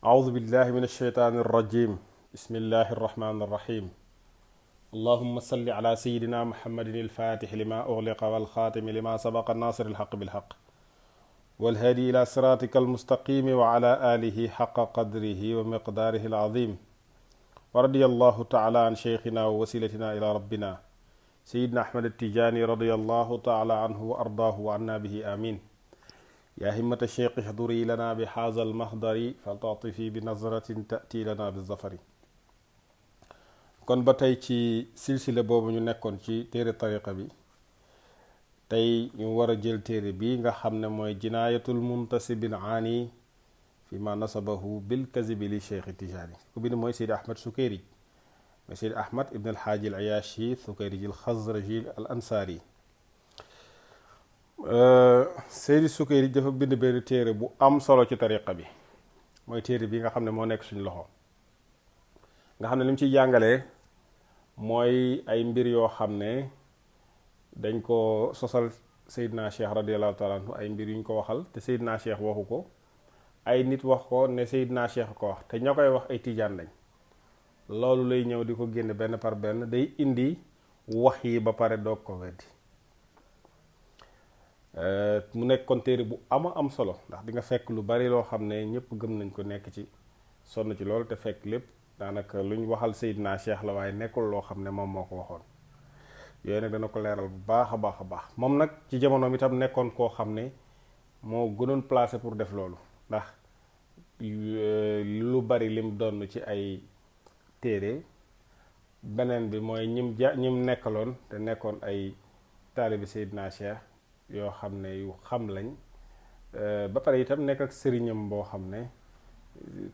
أعوذ بالله من الشيطان الرجيم بسم الله الرحمن الرحيم اللهم صل على سيدنا محمد الفاتح لما أغلق والخاتم لما سبق الناصر الحق بالحق والهادي إلى صراطك المستقيم وعلى آله حق قدره ومقداره العظيم ورضي الله تعالى عن شيخنا ووسيلتنا إلى ربنا سيدنا أحمد التجاني رضي الله تعالى عنه وأرضاه وعنا به آمين يا همة الشيخ احضري لنا بهذا المحضر فلتعطفي بنظرة تأتي لنا بالظفر kon ba tey ci silsile boobu ñu nekkoon ci téere tariqa bi tey ñu war a jël téere bi nga xam ne mooy jinaayatul muntasibil aani fi ma nasabahu bil kazibi li cheikh tijaani ku bind mooy Seydi Ahmed Sukayrij mooy Seydi Ahmed ibn alxaaji al ayashi Sukayrij al xazraji al ansaari Seydi Sukayrij dafa bind benn téere bu am solo ci tariqa bi mooy téere bi nga xam ne moo nekk suñu loxo nga xam ne li mu ciy jàngalee mooy ay mbir yoo xam ne dañ ko sosal Seydina Cheikh radiallahu taala anhu ay mbir yuñ ko waxal te Seydina Cheikh waxu ko ay nit wax ko ne Seydina Cheikh ko wax te ña koy wax ay tijaan lañ loolu lay ñëw di ko génne benn par benn day indi wax yi ba pare doog ko weddi mu nekk kon téere bu am solo ndax di nga fekk lu bari loo xam ne ñëpp gëm nañ ko nekk ci sonn ci loolu te fekk lépp daanaka luñ waxal Seydina Cheikh la waaye nekkul loo xam ne moom moo ko waxoon yooyu nag dana ko leeral bu baax a baax moom nag ci jamonoom itam nekkoon koo xam ne moo gënoon placé pour def loolu ndax lu bari lim doon ci ay téere beneen bi mooy ñim nekkaloon te nekkoon ay taalibi Seydina Cheikh yoo xam ne yu xam lañ ba pare itam nekk ak sëriñam boo xam ne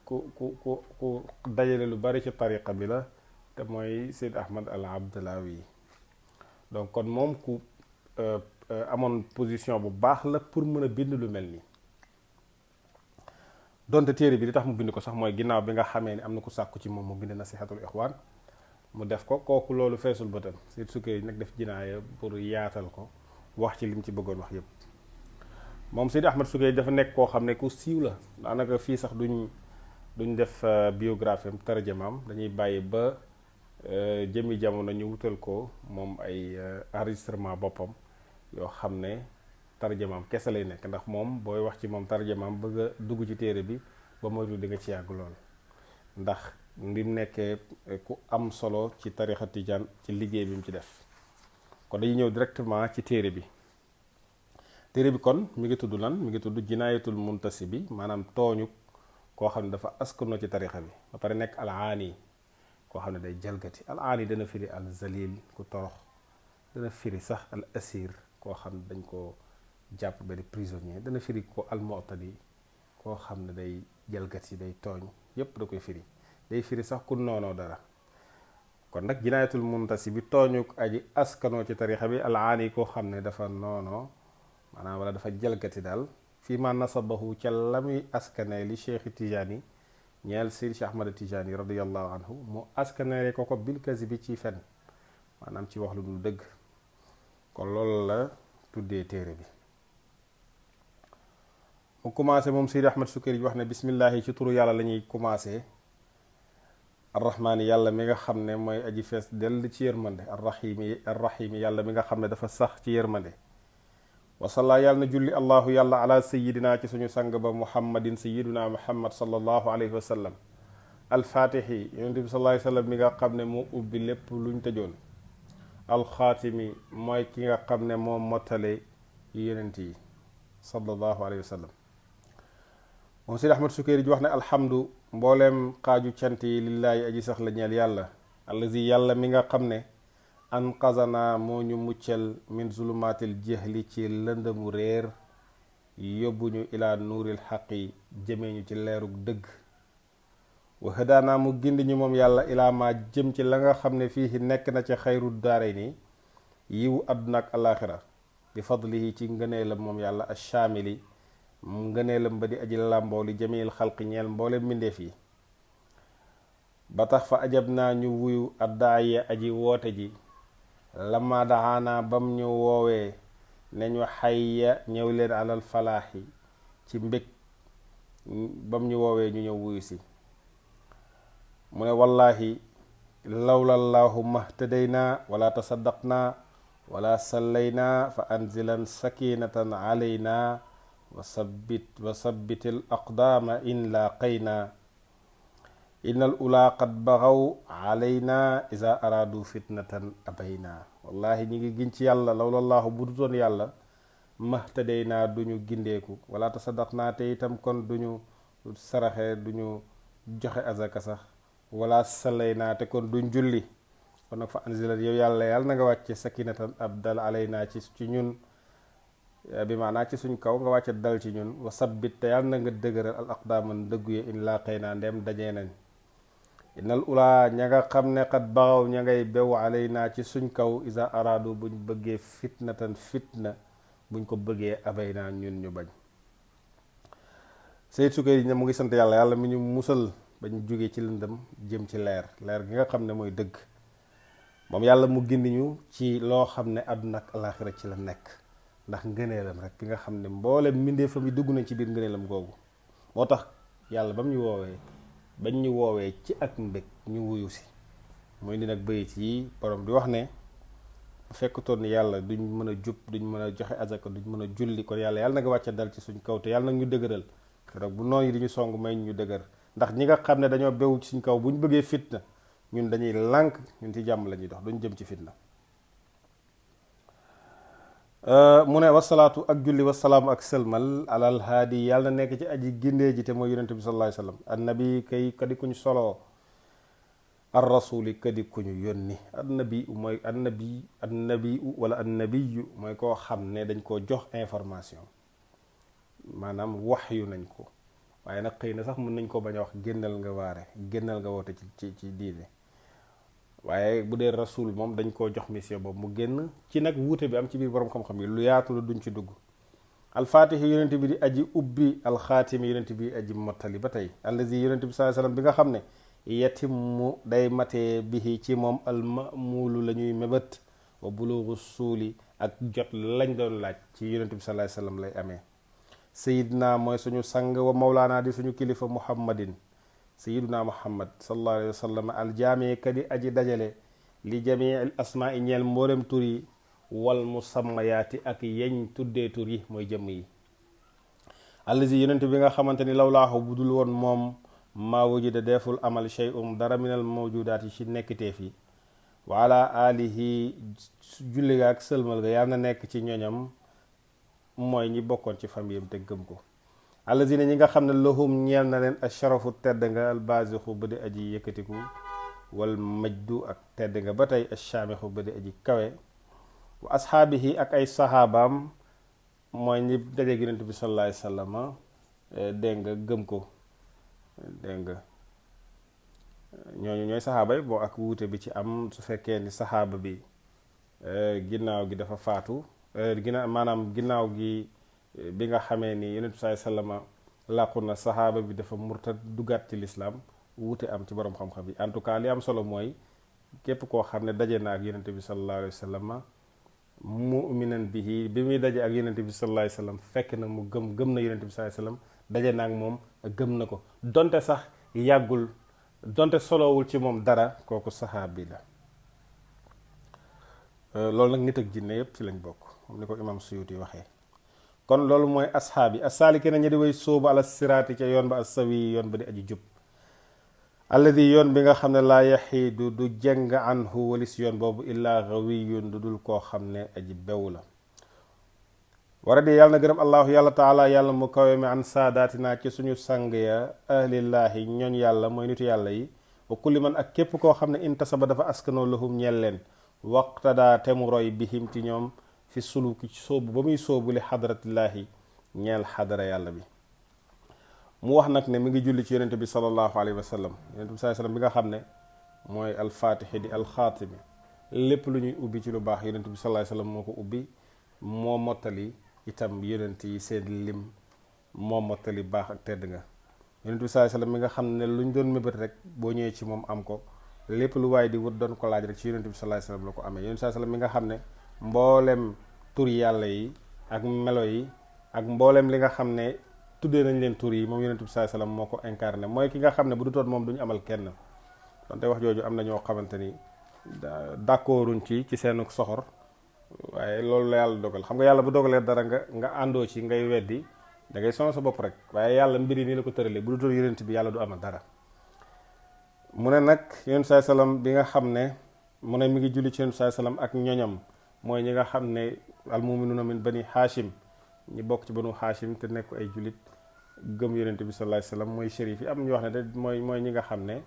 ku dajale lu bari ci tariqa bi la te mooy Seyd Ahmad al Abdalawi donc kon moom ku amoon position bu baax la pour mën a bind lu mel nii donte téere bi li tax mu bind ko sax mooy ginnaaw bi nga xamee ni am na ku sàkku ci moom mu bind Nasihatul Ixwaan mu def ko kooku loolu feesul bëtam Seyd Sukayrij nag def jinaaya pour yaatal ko wax ci lim ci bëggoon wax yépp moom Seydi Ahmed Sukayrij dafa nekk koo xam ne ku siiw la daanaka fii sax duñ def biographie am tarjamaam dañuy bàyyi ba jëmi jamono ñu wutal ko moom ay enregistrement boppam yoo xam ne tarjamaam kese lay nekk ndax moom booy wax ci moom tarjamaam bëgg a dugg ci téere bi ba moytu di nga ci yàgg lool ndax ndim nekkee ku am solo ci tarixa tijaan ci liggéey bi mu ci def kon dañuy ñëw directement ci téere bi kon mi ngi tudd lan mi ngi tudd jinaayatul muntasibi maanaam tooñu koo xam ne dafa askanoo ci tarixa bi ba pare nekk al aani koo xam ne day jalgati al aani dana firi al zalil ku torox dana firi sax al asir koo xam ne dañ ko jàpp benn prisonnier dana firi ko al mu'tadi koo xam ne day jalgati day tooñ yépp da koy firi day firi sax ku noonoo dara kon nag jinaayatul muntasibi tooñu aji askanoo ci tarixa bi al aani koo xam ne dafa noonoo maanaam wala dafa jalgati daal fii ma nasabahu ca la muy askane li Cheikh Tijaani ñeel Seydi Cheikh Ahmad Tijaani radiyallahu anhu mu askanere ko bil kazibi ci fen maanaam ci wax lu dul dëgg kon loolu la tuddee téere bi mu commencé moom Seydi Ahmed Sukayrij wax ne bismillahi ci turu yàlla la ñuy commencé arrahmaani yàlla mi nga xam ne mooy aji fees dell ci yërmande arrahimi yàlla mi nga xam ne dafa sax ci yërmande wasalla yàlla na julli allahu yàlla ala sayidina ci suñu sang ba muhammadin sayiduna muhammad sallallahu alayhi wa sallam alfaatixi yonent bi sallallahu alayhi wa sallam mi nga xam ne moo ubbi lépp luñ tëjoon alxaatimi mooy ki nga xam ne moo mottale yonent yi sallallahu alayhi wa sallam moom Seydi Ahmed Sukayrij wax ne alhamdu mbooleem xaaju cant yi lillaahi aji sax la ñeel yàlla allazi yàlla mi nga xam ne anqazana moo ñu muccal min zulumaatil jahli ci lëndëmu réer yóbbuñu ilaa nuuril xaqi jëmee ñu ci leerug dëgg wa hadaana mu gindi ñu moom yàlla ilaa ma jëm ci la nga xam ne fii nekk na ci xayru daare ni yiwu àdduna ak alaaxira bi fadlihi ci ngëneelam moom yàlla ashaamili ngëneelam ba di aji làmboo li jamiil xalqi ñeel mboole mbindeef yi ba tax fa ajab naa ñu wuyu addaaya aji woote ji lama daxaanaa bam ñu woowee ne ñu xayya ñëw leen alal falaaxi ci mbég bam ñu woowee ñu ñëw wuyu si. mu ne wallahi lawla llaahu mahtadaynaa wala tasaddaqnaa wala sallaynaa fa anzilan sakinatan alaynaa wa sabbitil aqdaama in laaqaynaa innal ulaa qad baxaw alaynaa iza araadu fitnatan abaynaa. wallahi ñi ngi giñ ci yàlla lawla llaahu bu dutoon yàlla mahtadaynaa duñu gindeeku wala tasaddaqnaa te itam kon duñu saraxe duñu joxe azaka sax wala salay naa te kon duñ julli. kon nag fa anzilat yow yàlla na nga wàcce sakinatan ab dal alay naa ci ñun bi maanaa ci suñ kaw nga wàcce dal ci ñun wa sabbit te yàlla na nga dëgëral al aqdaaman dëggu ye in laa xëy naa ndeem dajee nañ. innal ulaa ña nga xam ne xat baxaw ña ngay bew alay naa ci suñ kaw isa araadu buñ bëggee fitnatan fitna buñ ko bëggee abay naa ñun ñu bañ. Sayyid Sukayri mu ngi sant yàlla mi ñu musal bañ jógee ci lëndëm jëm ci leer gi nga xam ne mooy dëgg. moom yàlla mu gindi ñu ci loo xam ne àdduna ak alaaxira ci la nekk ndax ngëneelam rek bi nga xam ne mboolem mbindeefam yi dugg nañ ci biir ngëneelam googu. moo tax yàlla ba mu ñu woowee bañ ñu woowee ci ak mbég ñu wuyu si. mooy ni nag bayit yi borom di wax ne bu fekkutoon ni yàlla duñ mën a jub duñ mën a joxe azaka duñ mën a julli kon yàlla na nga wàcce dal ci suñ kaw te yàlla nag ñu dëgëral keroog bu noonu yi di ñu song may ñu dëgër. ndax ñi nga xam ne dañoo bewu ci suñ kaw bu ñu bëggee fitna ñun dañuy lànk ñun ci jàmm la ñuy dox duñ jëm ci fitna. mu ne wasalaatu ak julli wasalaamu ak sëlmal alal haadi yàlla na nekk ci aji gindee ji te mooy yonente bi sallallahu alayhi wasallam annabi kay kadi kuñ soloo ar rasuli kadi kuñu yónni annabi mooy annabi wala annabiyu mooy koo xam ne dañ koo jox information maanaam waxyu nañ ko. waaye nag xëy na sax mën nañ ko bañ a wax génnal nga waare génnal nga woote ci diine. waaye bu dee rasul moom dañ koo jox mission boobu mu génn ci nag wuute bi am ci biir borom xam-xam yi lu yaatu la duñ ci dugg. alfaatihi yonent bi di aji ubbi alxaatimi yonent bi aji mottali ba tey allazi yonent bi sallallahu alayhi wasallam bi nga xam ne yatimmu day matee bihi ci moom almamulu la ñuy mébét wa bulugu suuli ak jot lañ doon laaj ci yonent bi sallallahu alayhi wasallam lay amee. sayidna mooy suñu sang wa mawlaana di suñu kilifa muhammadin sayiduna muhammad sallallahu alayhi wa sallam aljaami kadi aji dajale li jamii al asmaa i ñeel mboolem tur yi wal musammayaati ak yeñ tuddee tur yi mooy jëmm yi. allazi yonent bi nga xamante ni lawlaahu bu dul woon moom maa wujida deful amal shay'un dara minal mawjudaat yi ci nekkiteef yi. wa ala alihi julli ga ak sëlmal ga yàlla na nekk ci ñoñam mooy ñi bokkoon ci famille te gëm ko. allazina ñi nga xam ne lahum ñeel na leen asharafu tedd nga albasixu ba di aji yëkkatiku wal majdu ak tedd nga ba tey ashaamixu ba di aji kawe. wa ashaabihi ak ay saxaabaam mooy ñi dajeeg yonent bi sallallahu alayhi wasallam dégg nga gëm ko dégg nga ñooñu ñooy saxaaba yi boo ak wuute bi ci am su fekkee ni saxaaba bi ginnaaw gi dafa faatu ginnaaw gi bi nga xamee ni yonent bi sallallahu alayhi wasallam làqu na saxaaba bi dafa murtad duggaat ci lislaam wuute am ci borom xam-xam yi. en tout cas li am solo mooy képp koo xam ne daje na ak yonent bi sallallahu alayhi wasallam mu'minan bihi bi muy daje ak yonent bi sallallahu alayhi wasallam fekk na mu gëm na yonent bi sallallahu alayhi wasallam daje na ak moom gëm na ko donte sax yàggul donte solowul ci moom dara kooku saxaabi la. loolu nag nit ak jinne yépp ci lañ bokk comme ni ko imam Suyuti waxee. kon loolu mooy asxaabi asaalikina ña di way sóobu ala siraati ca yoon ba assawi yoon ba di aji jub. alladi yoon bi nga xam ne laa yaxiidu du jeng anhu walis yoon boobu illaa gawiyun du dul koo xam ne aji bew la. wara di yàlla na gërëm allahu yàlla taala yàlla mu kawe mi an saadaatinaa ci suñu sang ya ahlillaahi ñooñ yàlla mooy nitu yàlla yi wa kulli man ak képp koo xam ne intasaba dafa askanoo lahum ñeel leen waqtadaa te mu roy bihim ci ñoom fi suluki ci sóobu ba muy sóobu li xadratillaahi ñeel xadara yàlla bi. mu wax nag ne mi ngi julli ci yonente bi sallallahu alayhi wa sallam yonente bi sallallahu alayhi wa sallam bi nga xam ne mooy alfaatixi di alxaatimi lépp lu ñuy ubbi ci lu baax yonente bi sallallahu alayhi wa sallam moo ko ubbi moo mottali itam yonent yi seen lim moo mottali baax ak tedd nga. yonent bi sallallahu alayhi wasallam mi nga xam ne lu ñu doon mébét rek boo ñëwee ci moom am ko lépp lu waaye di wut doon ko laaj rek ci yonent bi sallallahu alayhi wasallam la ko amee. yonent bi sallallahu alayhi wasallam mi nga xam ne mboolem tur yàlla yi ak melo yi ak mboolem li nga xam ne tuddee nañ leen tur yi moom yonent bi sallallahu alayhi wasallam moo ko incarné mooy ki nga xam ne bu du toon moom duñu amal kenn. donte wax jooju am na ñoo xamante ni d'accorduñ ci seenu soxor, waaye loolu la yàlla dogal. xam nga yàlla bu dogalee dara nga àndoo ci ngay weddi da ngay sonal sa bopp rek, waaye yàlla mbiri nii la ko tëralee bu du toon yonent bi yàlla du amal dara. mu ne nag yonent sallallahu alayhi wasallam bi nga xam ne mu ne mi ngi julli ci yonent sallallahu alayhi wasallam ak ñoñam mooy ñi nga xam ne almuminuuna min bani haashim, ñi bokk ci banu haashim te nekk ay jullit gëm yonent bi sallallahu alayhi wasallam mooy shérif yi. am ñu wax ne de mooy ñi nga xam ne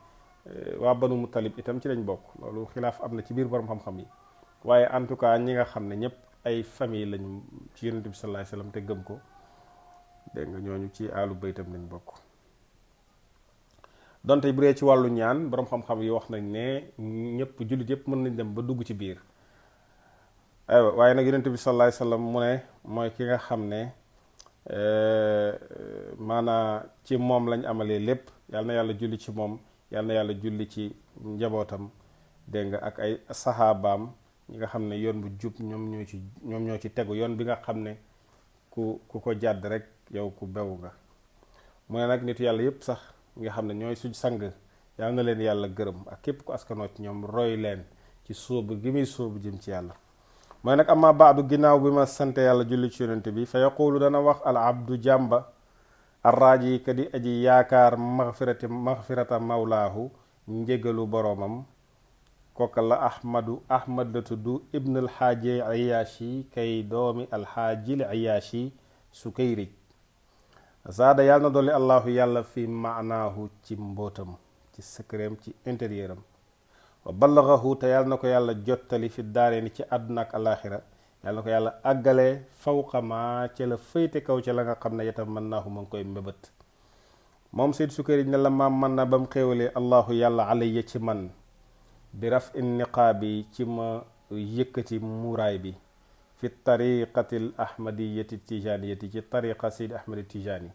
waa banu mutalib itam ci lañ bokk. loolu xilaaf am na ci biir borom xam-xam yi, waaye en tout cas ñi nga xam ne ñëpp ay famille lañu ci yonent bi sallallahu alayhi wasallam te gëm ko, dégg nga ñooñu ci aalu baytam lañ bokk. donte bu dee ci wàllu ñaan borom xam-xam yi wax nañ ne ñëpp jullit yëpp mën nañ dem ba dugg ci biir. aywa waaye nag yonent bi sallallahu alayhi wasallam mu ne mooy ki nga xam ne maanaa ci moom lañ amalee lépp. yàlla na yàlla julli ci moom, yàlla na yàlla julli ci njabootam, dégg nga ak ay saxaabaam ñi nga xam ne yoon bu jub ñoom ñoo ci tegu, yoon bi nga xam ne ku ko jàdd rek yow ku bew nga. mu ne nag nitu yàlla yëpp sax nga xam ne ñooy suñ sang, yàlla na leen yàlla gërëm ak képp ku askanoo ci ñoom roy leen ci sóobu gi muy sóobu jëm ci yàlla. mooy nag amma baadu ginnaaw bi ma sante yàlla julli ci yonent bi fa yaqulu dana wax al abdu jàmba arraaji ka di aji yaakaar maxfirata mawlaahu njégalu boroomam. kooka la ahmad la tudd ibn alxaaji ayaashi kay doomi alxaaji li ayaashi sukayrij. zaada yàlla na dolli allahu yàlla fi maanaahu ci mbootam, ci secretam, ci intérieure am. wa ballagahu te yàlla na ko yàlla jottali fi daaree ni ci àdduna ak alaaxira. yàlla na ko yàlla àggale fawqa ma ca la fayte kaw ca la nga xam ne yatam mën naahu ma ngi koy mbébét. moom Seyd Sukayrij ne la ma mën na ba mu xéewalee allahu yàlla alayya ci man bi raf in niqaabi ci ma yëkkati muuraay bi fi tariqati l ahmadiyati tijaniyati ci tariqa Seyd Ahmad Tijani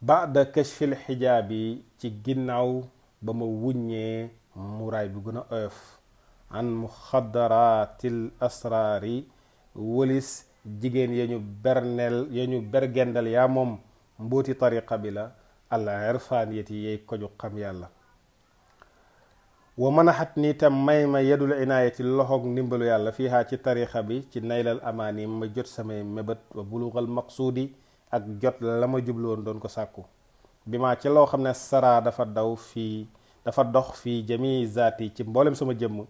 baada kashfil xijaabi ci ginnaaw ba ma wuññee muuraay bi gën a oyof an muxadaraatil asraari wëlis jigéen yañu bergendal yaa moom mbooti tariqa bi la al irfaaniyati yey koju xam yàlla. wa manaxat ni tam may ma yedul inaayati loxoog ndimbalu yàlla fiihaa ci tariqa bi ci naylal amaani ma jot samay mébét wa bulugal maqsuudi ak jot la ma jubloon doon ko sàkku bi maa ci loo xam ne saraa dafa dox fii jami zaati ci mboolem sama jëmm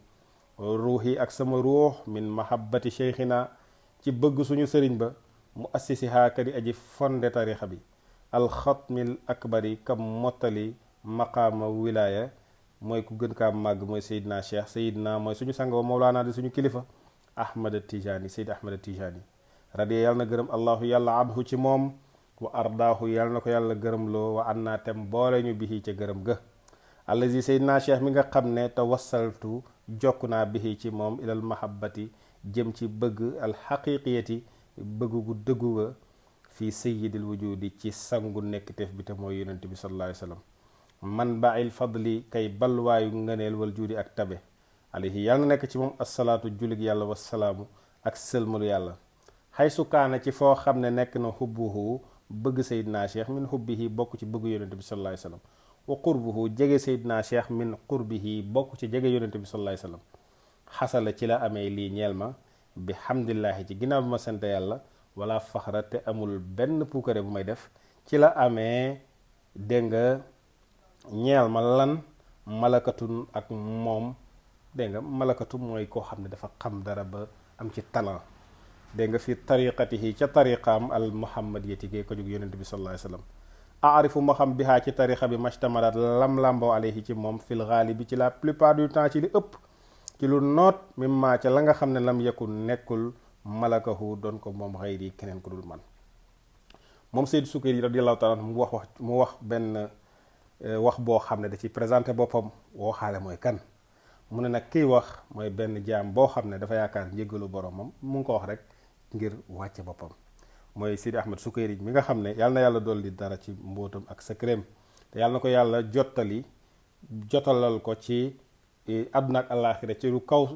ruuxi ak sama ruux min mahabbati cheikhina ci bëgg suñu sëriñ ba mu assisihaa ka di aji fonde tarixa bi alxatmil akbari kam mottali maqaama wilaaya mooy ku gën kaa màgg mooy Seydina Cheikh Seydina mooy suñu sang ba Mawlaana di suñu kilifa Ahmad Tijani Seyd Ahmad Tijani radiya yàlla na gërëm allahu yàlla anhu ci moom wa ardaahu yàlla na ko yàlla gërëm loo wa annaa tem boole ñu bihi ca gërëm ga allazi Seydina Cheikh mi nga xam ne tawassaltu jokk naa bihi ci moom ilal mahabbati jëm ci bëgg alxaqiqiyati bëgg gu dëggu ga fii sayyidil wujudi ci sangu nekk teef bi te mooy yonent bi sallallahu alayhi wa sallam man bail fadli kay balwaayu ngëneel wal juudi ak tabe alayhi yàlla na nekk ci moom assalaatu julig yàlla wasalaamu ak sëlmalu yàlla xay su kaana ci foo xam ne nekk na xubbuhu bëgg Seydina Cheikh min xubbihi bokk ci bëgg yonent bi sallallahu alayhi wa sallam wa qurbuhu jege Seydina Cheikh min qurbihi bokk ci jege yonent bi sallallahu alayhi wa sallam xasala ci la amee lii ñeel ma bi hamdillaahi ci ginnaaw bi ma sant yàlla wala faxra te amul benn puukare bu may def ci la amee dégg nga ñeel ma lan malakatun ak moom dégg nga malakatu mooy koo xam ne dafa xam dara ba am ci talent dégg nga fi tariqatihi ca tariqaam al muhammadiyati gee ko jóg yonent bi sallallahu alayhi wa sallam aarifu ma xam bihaa ci tariqa bi mashtamalat lam-lamboo alayhi ci moom fil gaalibi ci la plupart du temps ci li ëpp ci lu noot mimma ca la nga xam ne lam yakun nekkul malakahu doon ko moom xayri keneen ko dul man. moom Seyd Sukayrij radiyallahu taala mu wax benn wax boo xam ne da ci présenté boppam woo xaale mooy kan mu ne nag kiy wax mooy benn jaam boo xam ne dafa yaakaar njéggalu boromam mu ngi ko wax rek ngir wàcce boppam mooy Sidi Ahmad Sukayrij mi nga xam ne yàlla na yàlla dolli dara ci mbóotam ak secret te yàlla na ko yàlla jotalal ko ci àdduna ak àllaaxira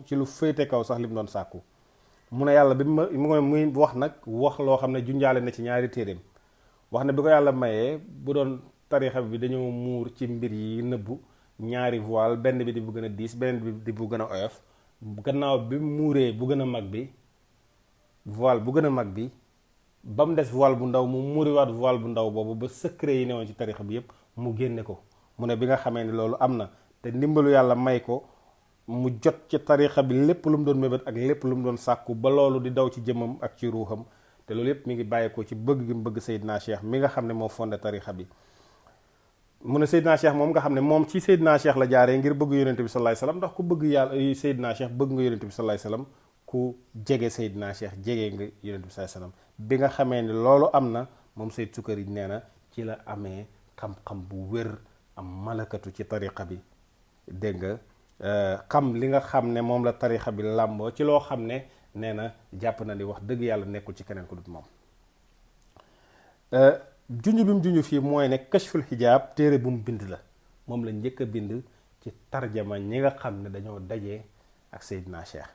ci lu féete kaw sax li mu doon sàkku mu ne yàlla bi muy wax nag wax loo xam ne junjaale na ci ñaari téeréem wax ne bi ko yàlla mayee bu doon tarixa bi dañoo muur ci mbir yi nëbbu ñaari voile benn bi di bu gën a diis benn bi di bu gën a oyof gannaaw bi muuree bu gën a mag bi voile bu gën a mag bi ba mu des voile bu ndaw mu muuriwaat voile bu ndaw boobu ba secret yi newoon ci tarixa bi yépp mu génne ko mu ne bi nga xamee ni loolu am na te ndimbalu yàlla may ko mu jot ci tarixa bi lépp lu mu doon mébét ak lépp lu mu doon sàkku ba loolu di daw ci jëmmam ak ci ruuxam te loolu yépp mi ngi bàyyeekoo ci bëgg gi mu bëgg Seydina Cheikh mi nga xam ne moo fondé tarixa bi mu ne Seydina Cheikh moom nga xam ne moom ci Seydina Cheikh la jaaree ngir bëgg yonente bi sallallahu alayhi wasallam ndax ku bëgg yàlla Seydina Cheikh bëgg nga yonente bi sallallahu alayhi wasallam ku jege Seydina Cheikh jege nga yonente bi sallallahu alayhi wasallam bi nga xamee ne loolu am na moom Seyd Sukari nee na ci la amee xam-xam bu wér am malakatu ci tariqa bi dégg nga xam li nga xam ne moom la tariqa bi làmboo ci loo xam ne nee na jàpp na ni wax dëgg yàlla nekkul ci keneen ku dut moom junj bi mu junj fii mooy ne kashful xijaab téere bu mu bind la moom la njëkk a bind ci tarjama ñi nga xam ne dañoo dajee ak Seydina Cheikh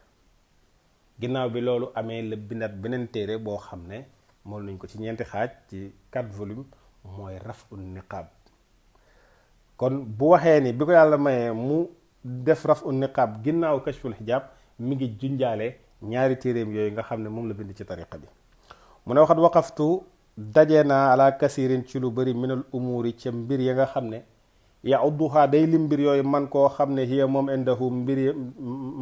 ginnaaw bi loolu amee la bindat beneen téere boo xam ne moom nañ ko ci ñeenti xaaj ci 4 volumes mooy raf'un niqaab kon bu waxee ni bi ko yàlla mayee mu def raf'un niqaab ginnaaw kashful xijaab mi ngi junjaale ñaari téereem yooyu nga xam ne moom la bind ci tariqa bi mu ne waxat waqaftu daje naa ala kasirin ci lu bëri minal umuuri ca mbir ya nga xam ne yaudduhaa day lim mbir yooyu man koo xam ne hiya moom indahu mbir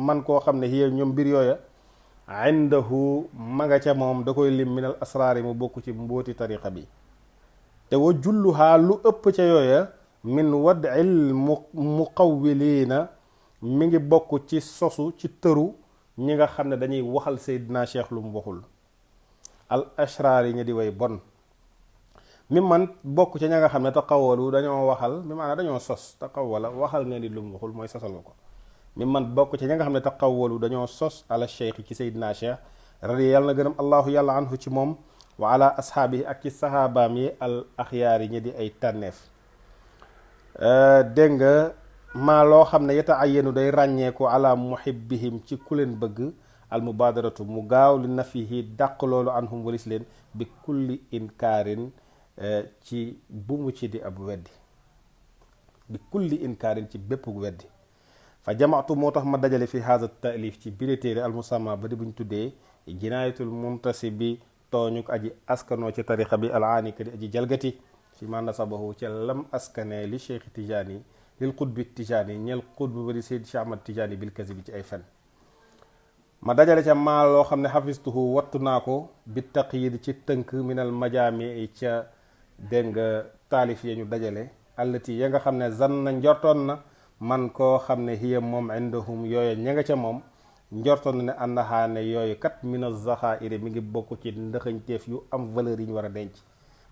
man koo xam ne hiya ñoom mbir yooya indahu ma nga ca moom da koy lim minal asraari mu bokk ci mbóoti tariqa bi te wa julluhaa lu ëpp ca yooya min wad'il muqawwiliina mi ngi bokk ci sosu ci tëru ñi nga xam ne dañuy waxal Seydina Cheikh lu mu waxul al ashraar yi ñu di way bon mi man bokk ca ña nga xam ne taqawalu dañoo waxal mi maanaam dañoo sos taqawala waxal nga nit lu mu waxul mooy sosal nga ko mi man bokk ca ña nga xam ne taqawalu dañoo sos ala cheikh ci Seydina Cheikh radi yàlla na gërëm allahu yàlla anhu ci moom wa ala ashaabihi ak ci sahabaam yi al axyaar yi ñu di ay tànneef dégg nga maa loo xam ne yeta ayenu day ràññeeku ala muhibbihim ci ku leen bëgg al mubaadaratu mu gaaw li nafihi dàq loolu anhum walis leen bi kulli inkaarin ci bu mu ci di ab weddi bi kulli inkaarin ci bépp weddi fa jamaatu moo tax ma dajale fi haza taalif ci bile téere al musamma ba di buñ tuddee jinaayatul muntasibi tooñuk aji askanoo ci tariqa bi al aanika di aji jalgati fi ma nasabahu ca lam askane li cheikh tijaani lil qutbi tijaani ñeel qutb ba di Seyd Cheikh Ahmad Tijaani bil kazibi ci ay fen ma dajale ca maa loo xam ne xafistuhu wattu naa ko bi taqyid ci tënk minal majaami ca dégg nga taalif ya ñu dajale allati ya nga xam ne zan na njortoon na man koo xam ne hiya moom indahum yooyu ña nga ca moom njortoon na ne annahaa ne yooyu kat mina zaxaa'iri mi ngi bokk ci ndëxañteef yu am valeur yi ñu war a denc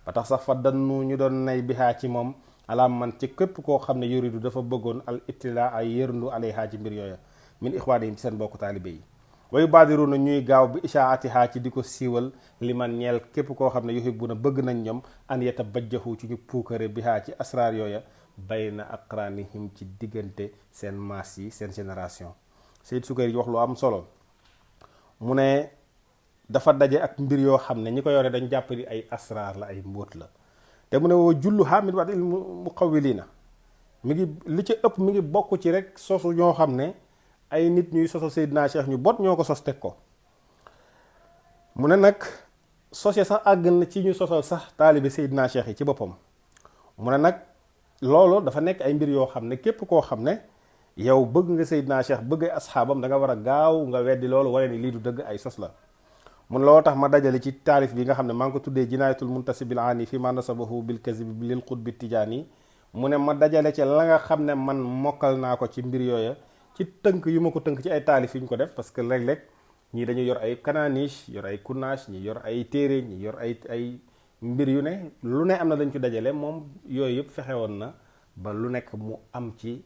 ba tax sax fa dannu ñu doon nay bihaa ci moom alaam man ci képp koo xam ne yuridu dafa bëggoon al ittila ay yërndu alayha ci mbir yooya min ixwaanihim ci seen bokk taalibe yi wayu baadiru na ñuy gaaw bi ishaatiha ci di ko siiwal li man ñeel képp koo xam ne yuhibbuna bëgg nañ ñoom an yatabajjahu ci ñu puukare bihaa ci asraar yooya bayna aqranihim ci diggante seen maas yi seen génération Seyd Sukari wax lu am solo mu ne dafa daje ak mbir yoo xam ne ñi ko yore dañ jàpp ni ay asraar la ay mbóot la te mu ne woo jullu hamid wax muqawwilina mi ngi li ci ëpp mi ngi bokk ci rek sosu ñoo xam ne ay nit ñuy sosal Seydina Cheikh ñu bot ñoo ko sos teg ko mu ne nag sosé sax àgg na ci ñu sosal sax taalibe Seydina Cheikh yi ci boppam mu ne nag loolu dafa nekk ay mbir yoo xam ne képp koo xam ne yow bëgg nga Seydina Cheikh bëgg ay asxaabam da nga war a gaaw nga weddi loolu wala ni lii du dëgg ay sos la mun loo tax ma dajale ci taalif bi nga xam ne maa ngi ko tuddee jinaayatul muntasibil aani fi ma nasabahu bil kazibi lil qutbi tijaani mu ne ma dajale ci la nga xam ne man mokkal naa ko ci mbir yooya ci tënk yu ma ko tënk ci ay taalif yu ñu ko def parce que léeg-léeg ñii dañuy yor ay kanaanish yor ay kunnaash ñi yor ay téere ñi yor ay mbir yu ne lu ne am na dañ ci dajale moom yooyu yëpp fexe woon na ba lu nekk mu am ci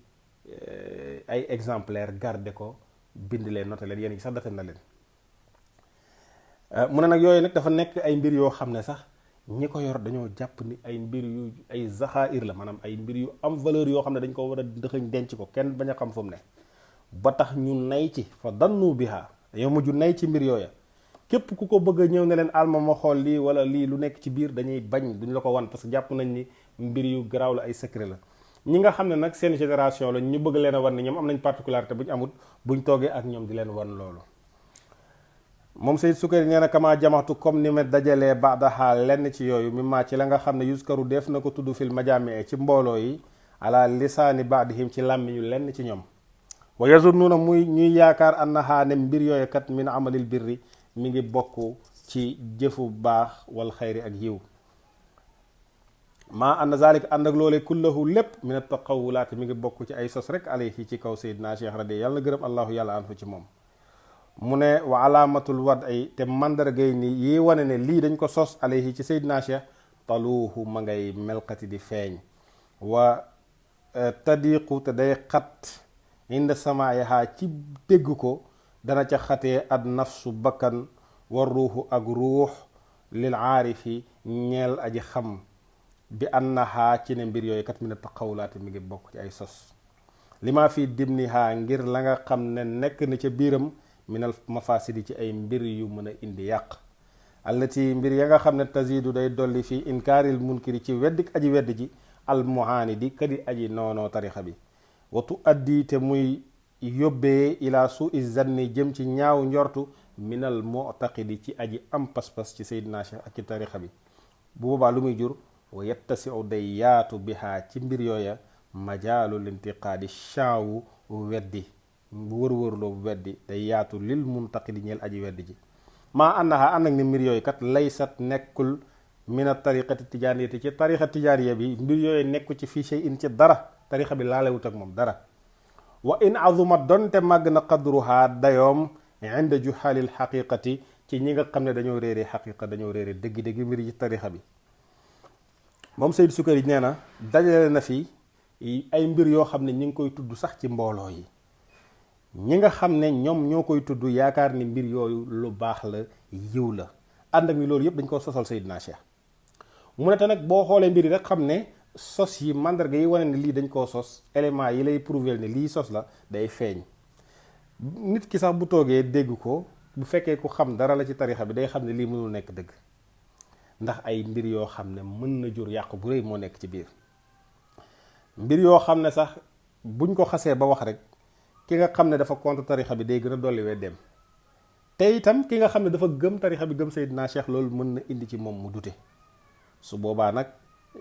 ay exemplaire garde ko bind leen noté leen yéen gi sax date na leen mu ne nag yooyu nag dafa nekk ay mbir yoo xam ne sax ñi ko yor dañoo jàpp ni ay mbir yu ay zaxair la maanaam ay mbir yu am valeur yoo xam ne dañ ko war a dëxëñ denc ko kenn bañ a xam fu mu ne ba tax ñu nay ci fa dannu biha yow mujj nay ci mbir yooya képp ku ko bëgg a ñëw ne leen alma ma xool lii wala lii lu nekk ci biir dañuy bañ duñ la ko wan parce que jàpp nañ ni mbir yu garaaw la ay secret la. ñi nga xam ne nag seen génération la ñu bëgg leen a wan ni ñoom am nañ particularité bu ñu amut buñ toogee ak ñoom di leen wan loolu. moom Sayyid Sukayri nee na kama jamaxtu comme ni ma dajalee baadaha lenn ci yooyu mi maa ci la nga xam ne yuskaru def na ko tudd fil majaami ci mbooloo yi ala lisaani baadihim ci làmmiñu lenn ci ñoom. wa yazunnuuna muy ñuy yaakaar annaha ne mbir yooyu kat min amalil birri mi ngi bokk ci jëfu baax wal xayri ak yiw. maa anna zalika ànd ak loolee kullahu lépp min at-taqawulaat mi ngi bokk ci ay sos rek alayhi ci kaw Seydina Cheikh radi yàlla na gërëm allahu yàlla anhu ci moom. mu ne wa alaamatul wad ay te mandargay ni yi wane ne lii dañ ko sos alayhi ci Seydina Cheikh taluuhu ma ngay melkati di feeñ wa tadiqu te day xat inda samaayaha ci dégg ko dana ca xatee ad nafsu bakkan war ruuxu ak ruux lil aarifi ñeel aji xam bi annaha ci ne mbir yooyu kat mi ne taxawlaate mi ngi bokk ci ay sos li ma fi dimniha ngir la nga xam ne nekk na ca biiram minal mafasidi ci ay mbir yu mën a indi yàq allati mbir ya nga xam ne tazidu day dolli fii inkaaril munkiri ci weddik aji wedd ji almuhaanidi kadi aji noonoo tarixa bi watu addi te muy yóbbee ila sui zanni jëm ci ñaaw njortu minal mu'taqidi ci aji am pas-pas ci Seydina Cheikh ak ci tarixa bi bu boobaa lu muy jur wa yettasiu day yaatu bihaa ci mbir yooya majaalul intiqaadi shaawu weddi wër-wërloo weddi day yaatu lil muntaqidi ñeel aji weddi ji maa annaha ànd ak ni mbir yooyu kat laysat nekkul min a tariqati tijaaniyati ci tariqa tijaaniya bi mbir yooyu nekku ci fii shay'in ci dara tariqa bi laalewut ak moom dara wa in azuma donte màgg na qadruha dayoom inda juhalil xaqiqati ci ñi nga xam ne dañoo réere xaqiqa dañoo réere dëgg-dëgg mbir yi ci tariqa bi. moom Sayyid Sukayri nee na dajale na fi ay mbir yoo xam ne ñi ngi koy tudd sax ci mbooloo yi ñi nga xam ne ñoom ñoo koy tudd yaakaar ni mbir yooyu lu baax la yiw la ànd ak ni loolu yëpp dañ ko sosal Seydina Cheikh mu ne te nag boo xoolee mbir yi rek xam ne sos yi mandarga yi wane ne lii dañ koo sos élément yi lay prouver ne lii sos la day feeñ. nit ki sax bu toogee dégg ko bu fekkee ku xam dara la ci tarixa bi day xam ne lii mënul nekk dëgg ndax ay mbir yoo xam ne mën na jur yàqu bu rëy moo nekk ci biir mbir yoo xam ne sax buñ ko xasee ba wax rek ki nga xam ne dafa contre tarixa bi day gën a dolli wee dem te itam ki nga xam ne dafa gëm tarixa bi gëm Seydina Cheikh loolu mën na indi ci moom mu dute su boobaa nag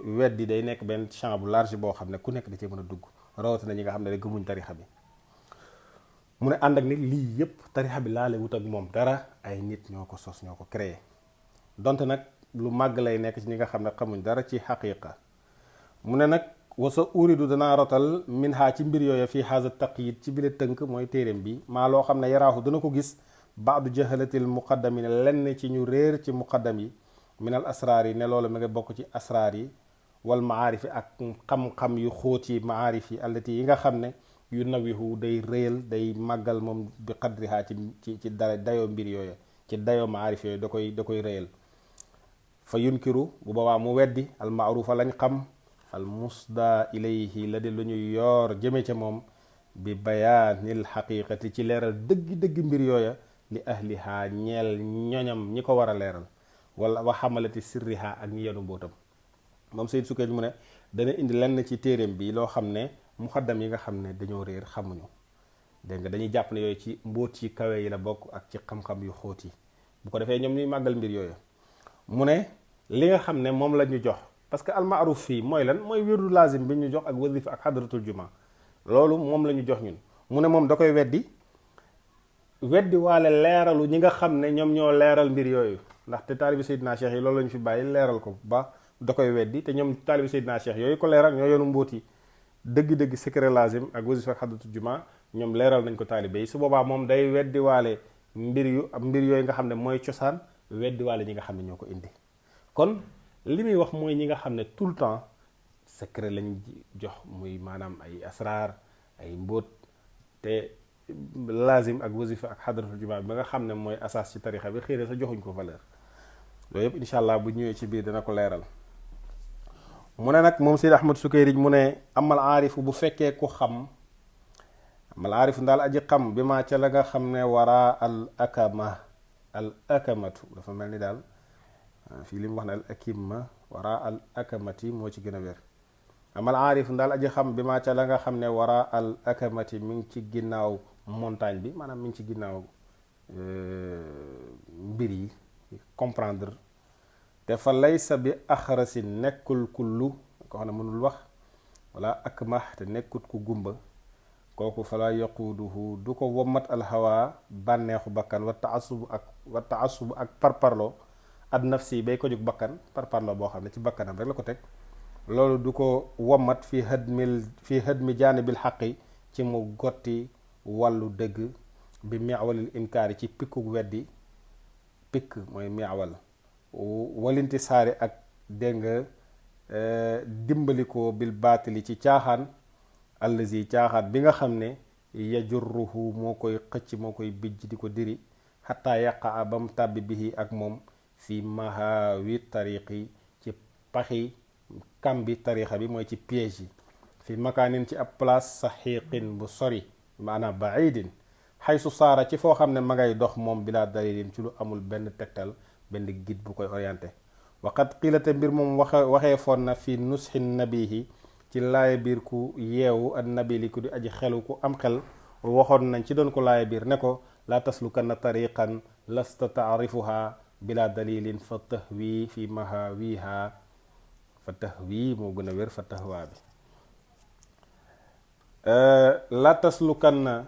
weddi day nekk benn champ bu large boo xam ne ku nekk da cee mën a dugg rawatina ñi nga xam ne rek gëmuñ tarixa bi. mu ne ànd ak nit lii yépp tarixa bi laale wut ak moom dara ay nit ñoo ko sos ñoo ko créé donte nag lu màgg lay nekk ci ñi nga xam ne xamuñ dara ci xaqiqa. mu ne nag wasa uridu danaa rotal min ha ci mbir yooya fii haza taqyid ci bile tënk mooy téeréem bi maa loo xam ne yaraaxu dana ko gis baadu jahalatil muqaddamin lenn ci ñu réer ci muqaddam yi minal asraar yi ne loolu ma nga bokk ci asraar yi wal maarifi ak xam-xam yu xóot yi maarif yi allati yi nga xam ne yu nawihu day réyal day màggal moom bi qadriha ci dayoo mbir yooya ci dayoo maarif yooyu da koy réyal fa yunkiru bu boobaa mu weddi al maarufa lañ xam al musda ilayhi la di lu ñu yoor jëme ca moom bi bayaanil xaqiqati ci leeral dëgg-dëgg mbir yooya li ahliha ñeel ñoñam ñi ko war a leeral wala wa xamalati sirriha ak ñi yenu mbootam. moom Sayyid Sukayri mu ne dana indi lenn ci téeréem bi loo xam ne muxaddam yi nga xam ne dañoo réer xamuñu dégg nga dañuy jàpp ne yooyu ci mbóot yi kawe yi la bokk ak ci xam-xam yu xóot yi bu ko defee ñoom ñuy màggal mbir yooyu. mu ne li nga xam ne moom la ñu jox parce que almaaruf fii mooy lan mooy wirdu lazim bi ñu jox ak wasifa ak xadratul juma loolu moom la ñu jox ñun. mu ne moom da koy weddi waale leeralu ñi nga xam ne ñoom ñoo leeral mbir yooyu ndaxte taalibi Seydina Cheikh yi loolu la ñu fi bàyyi leeral ko ba da koy weddi te ñoom taalibi Seydina Cheikh yooyu ko leeral ñoo yoonu mbóot yi dëgg-dëgg secret lazim ak wasifa ak xadratul juma ñoom leeral nañ ko taalibe yi su boobaa moom day weddi waale mbir yooyu nga xam ne mooy cosaan weddi waale ñi nga xam ne ñoo ko indi. kon li muy wax mooy ñi nga xam ne tout le temps secret lañ jox muy maanaam ay asraar ay mbóot te lazim ak wasifa ak xadratul juma bi ba nga xam ne mooy asaas ci tarixa bi xëy na sa joxuñ ko valeur loolu yëpp incha allah bu ñëwee ci biir dana ko leeral. mu ne nag moom Seydi Ahmad Sukayri mu ne amal aarifu bu fekkee ku xam amal aarifu ndaal aji xam bi maa ca la nga xam ne waraa al akama al akamatu dafa mel ni daal fii li mu wax ne al akimma wara al akamati moo ci gën a wér. amal aarif daal aji xam bi maa ca la nga xam ne wara al akamati mi ngi ci ginnaaw montagne bi maanaam mi ngi ci ginnaaw mbir yi comprendre te fa laysa bi axrasi nekkul kullu ko xam ne mënul wax wala akmah te nekkut ku gumba kooku fala yaquuduhu du ko wommat alhawa bànneexu bakkan wa taasub ak parparloo ad nafsi bay ko jóg bakkan parparloo boo xam ne ci bakkanam rek la ko teg loolu du ko wommat fi hadmi jaanibil xaqi ci mu gotti wàllu dëgg bi miawalil inkaari ci pikku weddi pikk mooy miawal walinti saari ak dégg nga dimbalikoo bil baatili ci caaxaan allazi caaxaan bi nga xam ne yajurruhu moo koy xëcc moo koy bijj di ko diri xataa yaqa ba mu tàbbi bihi ak moom fi mahawi tariqi ci paxi kambi tarixa bi mooy ci piège yi fi makaanin ci ab place saxiiqin bu sori maanaam baidin xaysu saara ci foo xam ne ma ngay dox moom bilaa dalilin ci lu amul benn tegtal benn guide bu koy orienté waqat xiilate mbir moom waxee foon na fi nusxi nabihi ci laaya biir ku yeewu an nabili ku di aji xelu ku am xel waxoon nañ ci doon ko laaya biir ne ko laa taslukanna tariqan lasta taarifuha bila dalilin fa tahwi fi mahawiha fa tahwi moo gën a wér fa tahwa bi laa taslukanna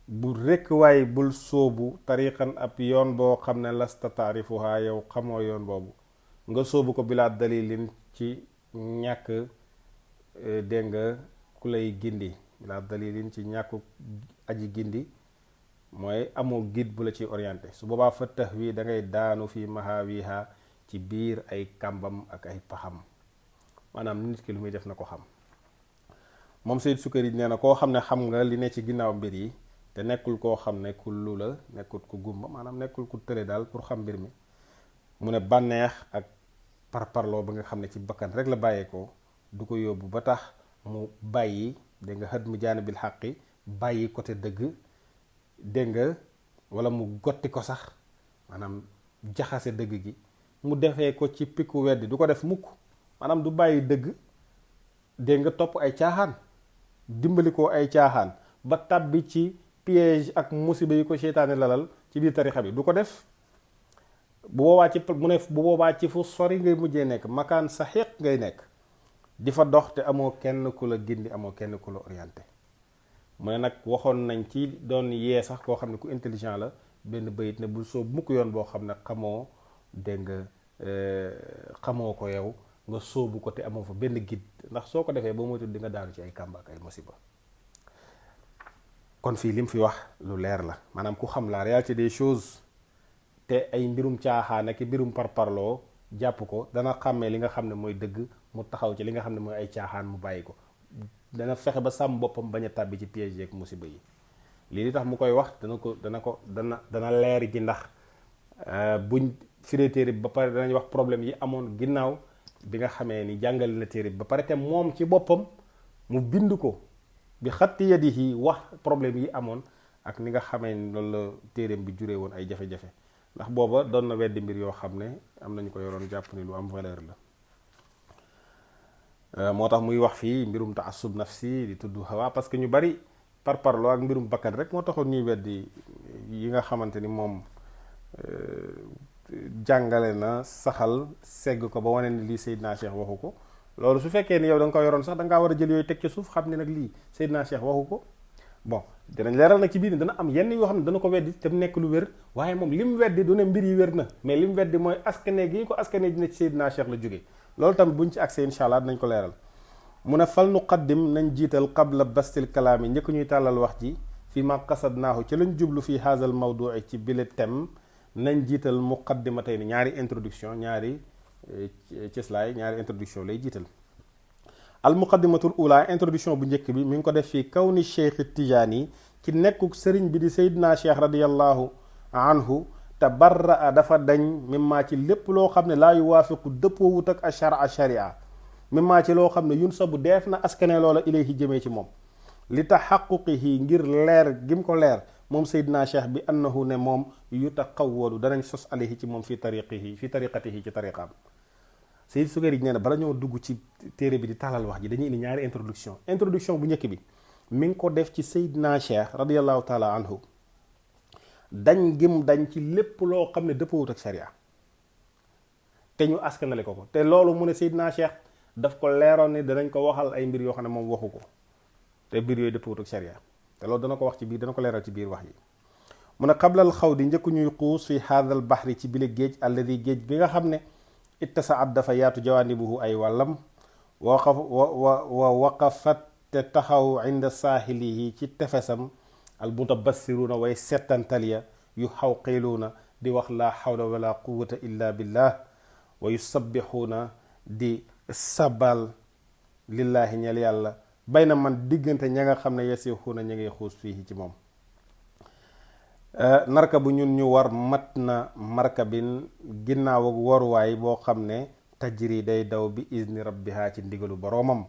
bu rekk waay bul sóobu tariqan ab yoon boo xam ne lasta taarifuha yow xamoo yoon boobu nga sóobu ko bila dalilin ci ñàkk dégg nga ku lay gindi bila dalilin ci ñàkk aji gindi mooy amoo guide bu la ci orienté su boobaa fa tahwi da ngay daanu fi mahawiha ci biir ay kàmbam ak ay paxam maanaam nit ki lu muy def na ko xam moom Sayyid Sukayri nee na koo xam ne xam nga li ne ci ginnaaw mbir yi te nekkul koo xam ne ku lu la nekkul ku gumba maanaam nekkul ku tële daal pour xam mbir mi mu ne bànneex ak parparloo ba nga xam ne ci bakkan rek la bàyyeekoo du ko yóbbu ba tax mu bàyyi dégg nga xët mu jaanibil xàqi bàyyi côté dëgg dégg nga wala mu gotti ko sax maanaam jaxase dëgg gi mu defee ko ci pikku weddi du ko def mukk maanaam du bàyyi dëgg dégg nga topp ay caaxaan dimbali ko ay caaxaan ba tàbbi ci piège ak musiba yi ko seytaane lalal ci biir tarixa bi du ko def bu boobaa ci mu ne bu boobaa ci fu sori ngay mujjee nekk makaan saxiiq ngay nekk di fa dox te amoo kenn ku la gindi amoo kenn ku la orienté mu ne nag waxoon nañ ci doon yee sax koo xam ne ku intelligent la benn bayit ne bul soobu mukk yoon boo xam ne xamoo dégg nga xamoo ko yow nga sóobu ko te amoo fa benn guide ndax soo ko defee boo moytul di nga daanu ci ay kàmb ak ay musiba kon fii li mu fi wax lu leer la maanaam ku xam la réalité des choses te ay mbirum caaxaan ak mbirum parparloo jàpp ko dana xàmmee li nga xam ne mooy dëgg mu taxaw ci li nga xam ne mooy ay caaxaan mu bàyyi ko dana fexe ba sàmm boppam bañ a tàbbi ci piège yeeg musiba yi lii li tax mu koy wax dana leer ji ndax buñ firee téere bi ba pare danañ wax problème yi amoon ginnaaw bi nga xamee ni jàngale na téere bi ba pare te moom ci boppam mu bind ko bi xatti yadihi wax problème yi amoon ak ni nga xamee ni loolu la téereem bi juree woon ay jafe-jafe ndax booba doon na weddi mbir yoo xam ne am nañu ko yoroon jàpp ni lu am valeur la moo tax muy wax fii mbirum taassub nafsi di tudd hawa parce que ñu bari parparloo ak mbirum bakkan rek moo taxoon ñuy weddi yi nga xamante ni moom jàngale na saxal segg ko ba wane ni lii Seydina Cheikh waxu ko loolu su fekkee ni yow da nga ko yoroon sax da ngaa war a jël yooyu teg ci suuf xam ne nag lii Seydina Cheikh waxu ko bon dinañ leeral nag ci biir ni dana am yenn yoo xam ne dana ko weddi te mu nekk lu wér waaye moom li mu weddi du ne mbir yi wér na mais li mu weddi mooy askane gi ko askane dina ci Seydina Cheikh la jóge loolu tamit buñ ci accès incha allah dinañ ko leeral mu ne fal nuqaddim nañ jiital qabla bastil kalaam yi njëkk ñuy tàllal wax ji fi ma qasadnaahu ci lañ jublu fii haazal mawdu'i ci bile thème nañ jiital muqaddimatay ni ñaari introduction ñaari cëslaay ñaari introduction lay jiital al muqaddimatul ula introduction bu njëkk bi mi ngi ko def fii kawni cheikh tijaani ci nekkuk sëriñ bi di Seydina Cheikh radiyallahu anhu tabarra dafa dañ mimmaa ci lépp loo xam ne laa yuwaafiqu dëppoowut ak ashara sharia mimmaa ci loo xam ne yun sabu deef na askane loola ilayhi jëmee ci moom li taxaquqihi ngir leer gim ko leer moom Seydina Cheikh bi annahu ne moom yutaqawwalu danañ sos alayhi ci moom fi tariqatihi ci tariqaam. Sayyid Sukayrij nee na bala ñoo dugg ci téere bi di taalal wax ji dañuy indi ñaari introduction bu njëkk bi mi ngi ko def ci Seydina Cheikh radiyallahu taala anhu dañ gim dañ ci lépp loo xam ne dëppawut ak sharia te ñu askanale ko te loolu mu ne Seydina Cheikh daf ko leeroon ni danañ ko waxal ay mbir yoo xam ne moom waxu ko te mbir yooyu dëppawut ak sharia te loolu dana ko wax ci biir dana ko leeral ci biir wax yi. mu ne qablal xaw di njëkk ñuy xuus fi haadal bahri ci bile géej alladi géej bi nga xam ne ittasaat dafa yaatu jawaanibuhu ay wàllam wa waqafat te taxaw inda saahilihi ci tefesam al mutabassiruuna way settantal ya yu xawqiluuna di wax laa xawla wala quwata illa billah wa yusabbixuuna di sabal lillaahi ñeel yàlla bay na man diggante ña nga xam ne yasixuuna ña ngay xuus fii ci moom. narka bu ñun ñu war mat na markabin ginnaaw ak waruwaay boo xam ne tajri day daw bi izni rabbiha ci ndigalu boroomam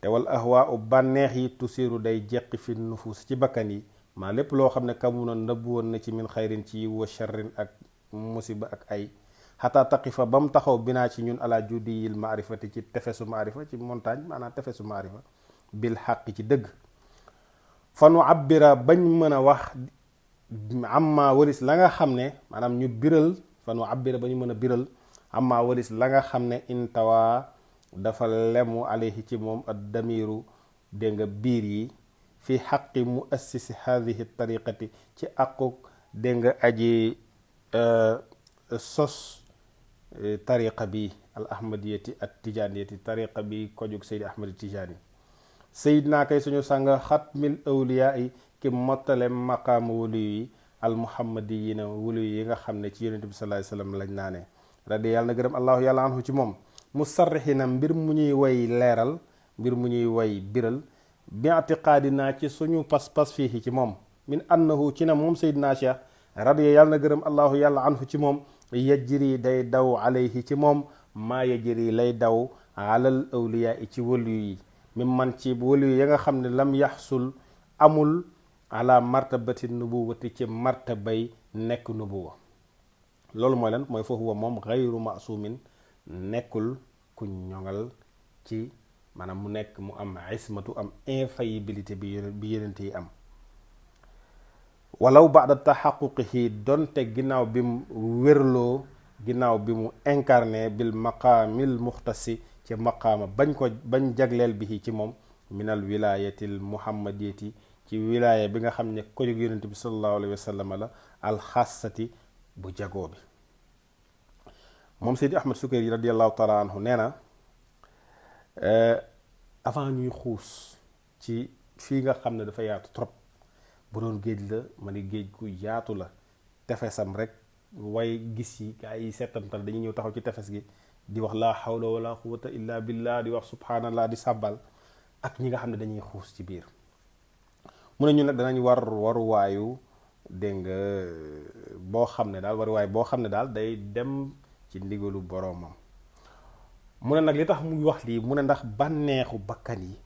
te wal ahwaa u bànneex yi tusiru day jeqi fi nufus ci bakkan yi maa lépp loo xam ne kamuna nëbb woon na ci min xayrin ci wa sharrin ak musiba ak ay xataa taqifa ba mu taxaw binaa ci ñun ala judiyil maarifati ci tefesu maarifa ci montagne maanaam tefesu maarifa bil xaqi ci dëgg fanu abbira bañ mën a wax amma walis la nga xam ne maanaam ñu biral fanu abbira ba ñu mën a biral amma walis la nga xam ne intawaa dafa lemu alayhi ci moom ad damiru dégg nga biir yi fi xaqi mu assisi hadihi tariqati ci aquk dégg nga aji sos tariqa bi al ahmadiyati at tijaniyati tariqa bi ko jóg Seydi Ahmad Tijani sayid naa kay suñu sàng xatmil awliyaa yi ki mottale maqaama wulu yi al muhammadiyina wulu yi nga xam ne ci yonent bi sallallahu alayhi wasallam lañ naane radi yàlla na gërëm allahu yàlla anhu ci moom mu sarrixina mbir mu ñuy way leeral mbir mu ñuy way biral bi atiqaadinaa ci suñu pas-pas fii ci moom min annahu ci na moom Seydina Cheikh radi yàlla na gërëm allahu yàlla anhu ci moom yajri day daw alayhi ci moom maa yajri lay daw alal awliyaa yi ci wëlu yi mi man ci wëlu yi ya nga xam ne lam yaxsul amul ala martabati nubuwati ci martabay nekk nubuwa loolu mooy lan mooy foofu wa moom xayru masumin nekkul ku ñoŋal ci maanaam mu nekk mu am ismatu am infaillibilité bi yenent yi am walaw baada taxaquqihi donte ginnaaw bi mu wérloo ginnaaw bi mu incarné bil maqaamil muxtasi ci maqaama bañ jagleel bi ci moom minal wilayatil muhammadiyati ci wilaaya bi nga xam ne ko jóg yonent bi sallallahu alayhi wa sallam la alxassati bu jagoo bi moom Seydi Ahmad Sukayri radiallahu taala anhu nee na avant ñuy xuus ci fii nga xam ne dafa yaatu trop bu doon géej la ma ni géej gu yaatu la tefesam rek way gis yi gaa yi settantal dañuy ñëw taxaw ci tefes gi di wax laa hawla wala quwwata illa billah di wax subhanallah di sàbbal ak ñi nga xam ne dañuy xuus ci biir mu ne ñu nag danañ waruwaayu dégg nga boo xam ne daal waruwaay boo xam ne daal day dem ci ndigalu boroomam mu ne nag li tax muy wax lii mu ne ndax bànneexu bakkan yi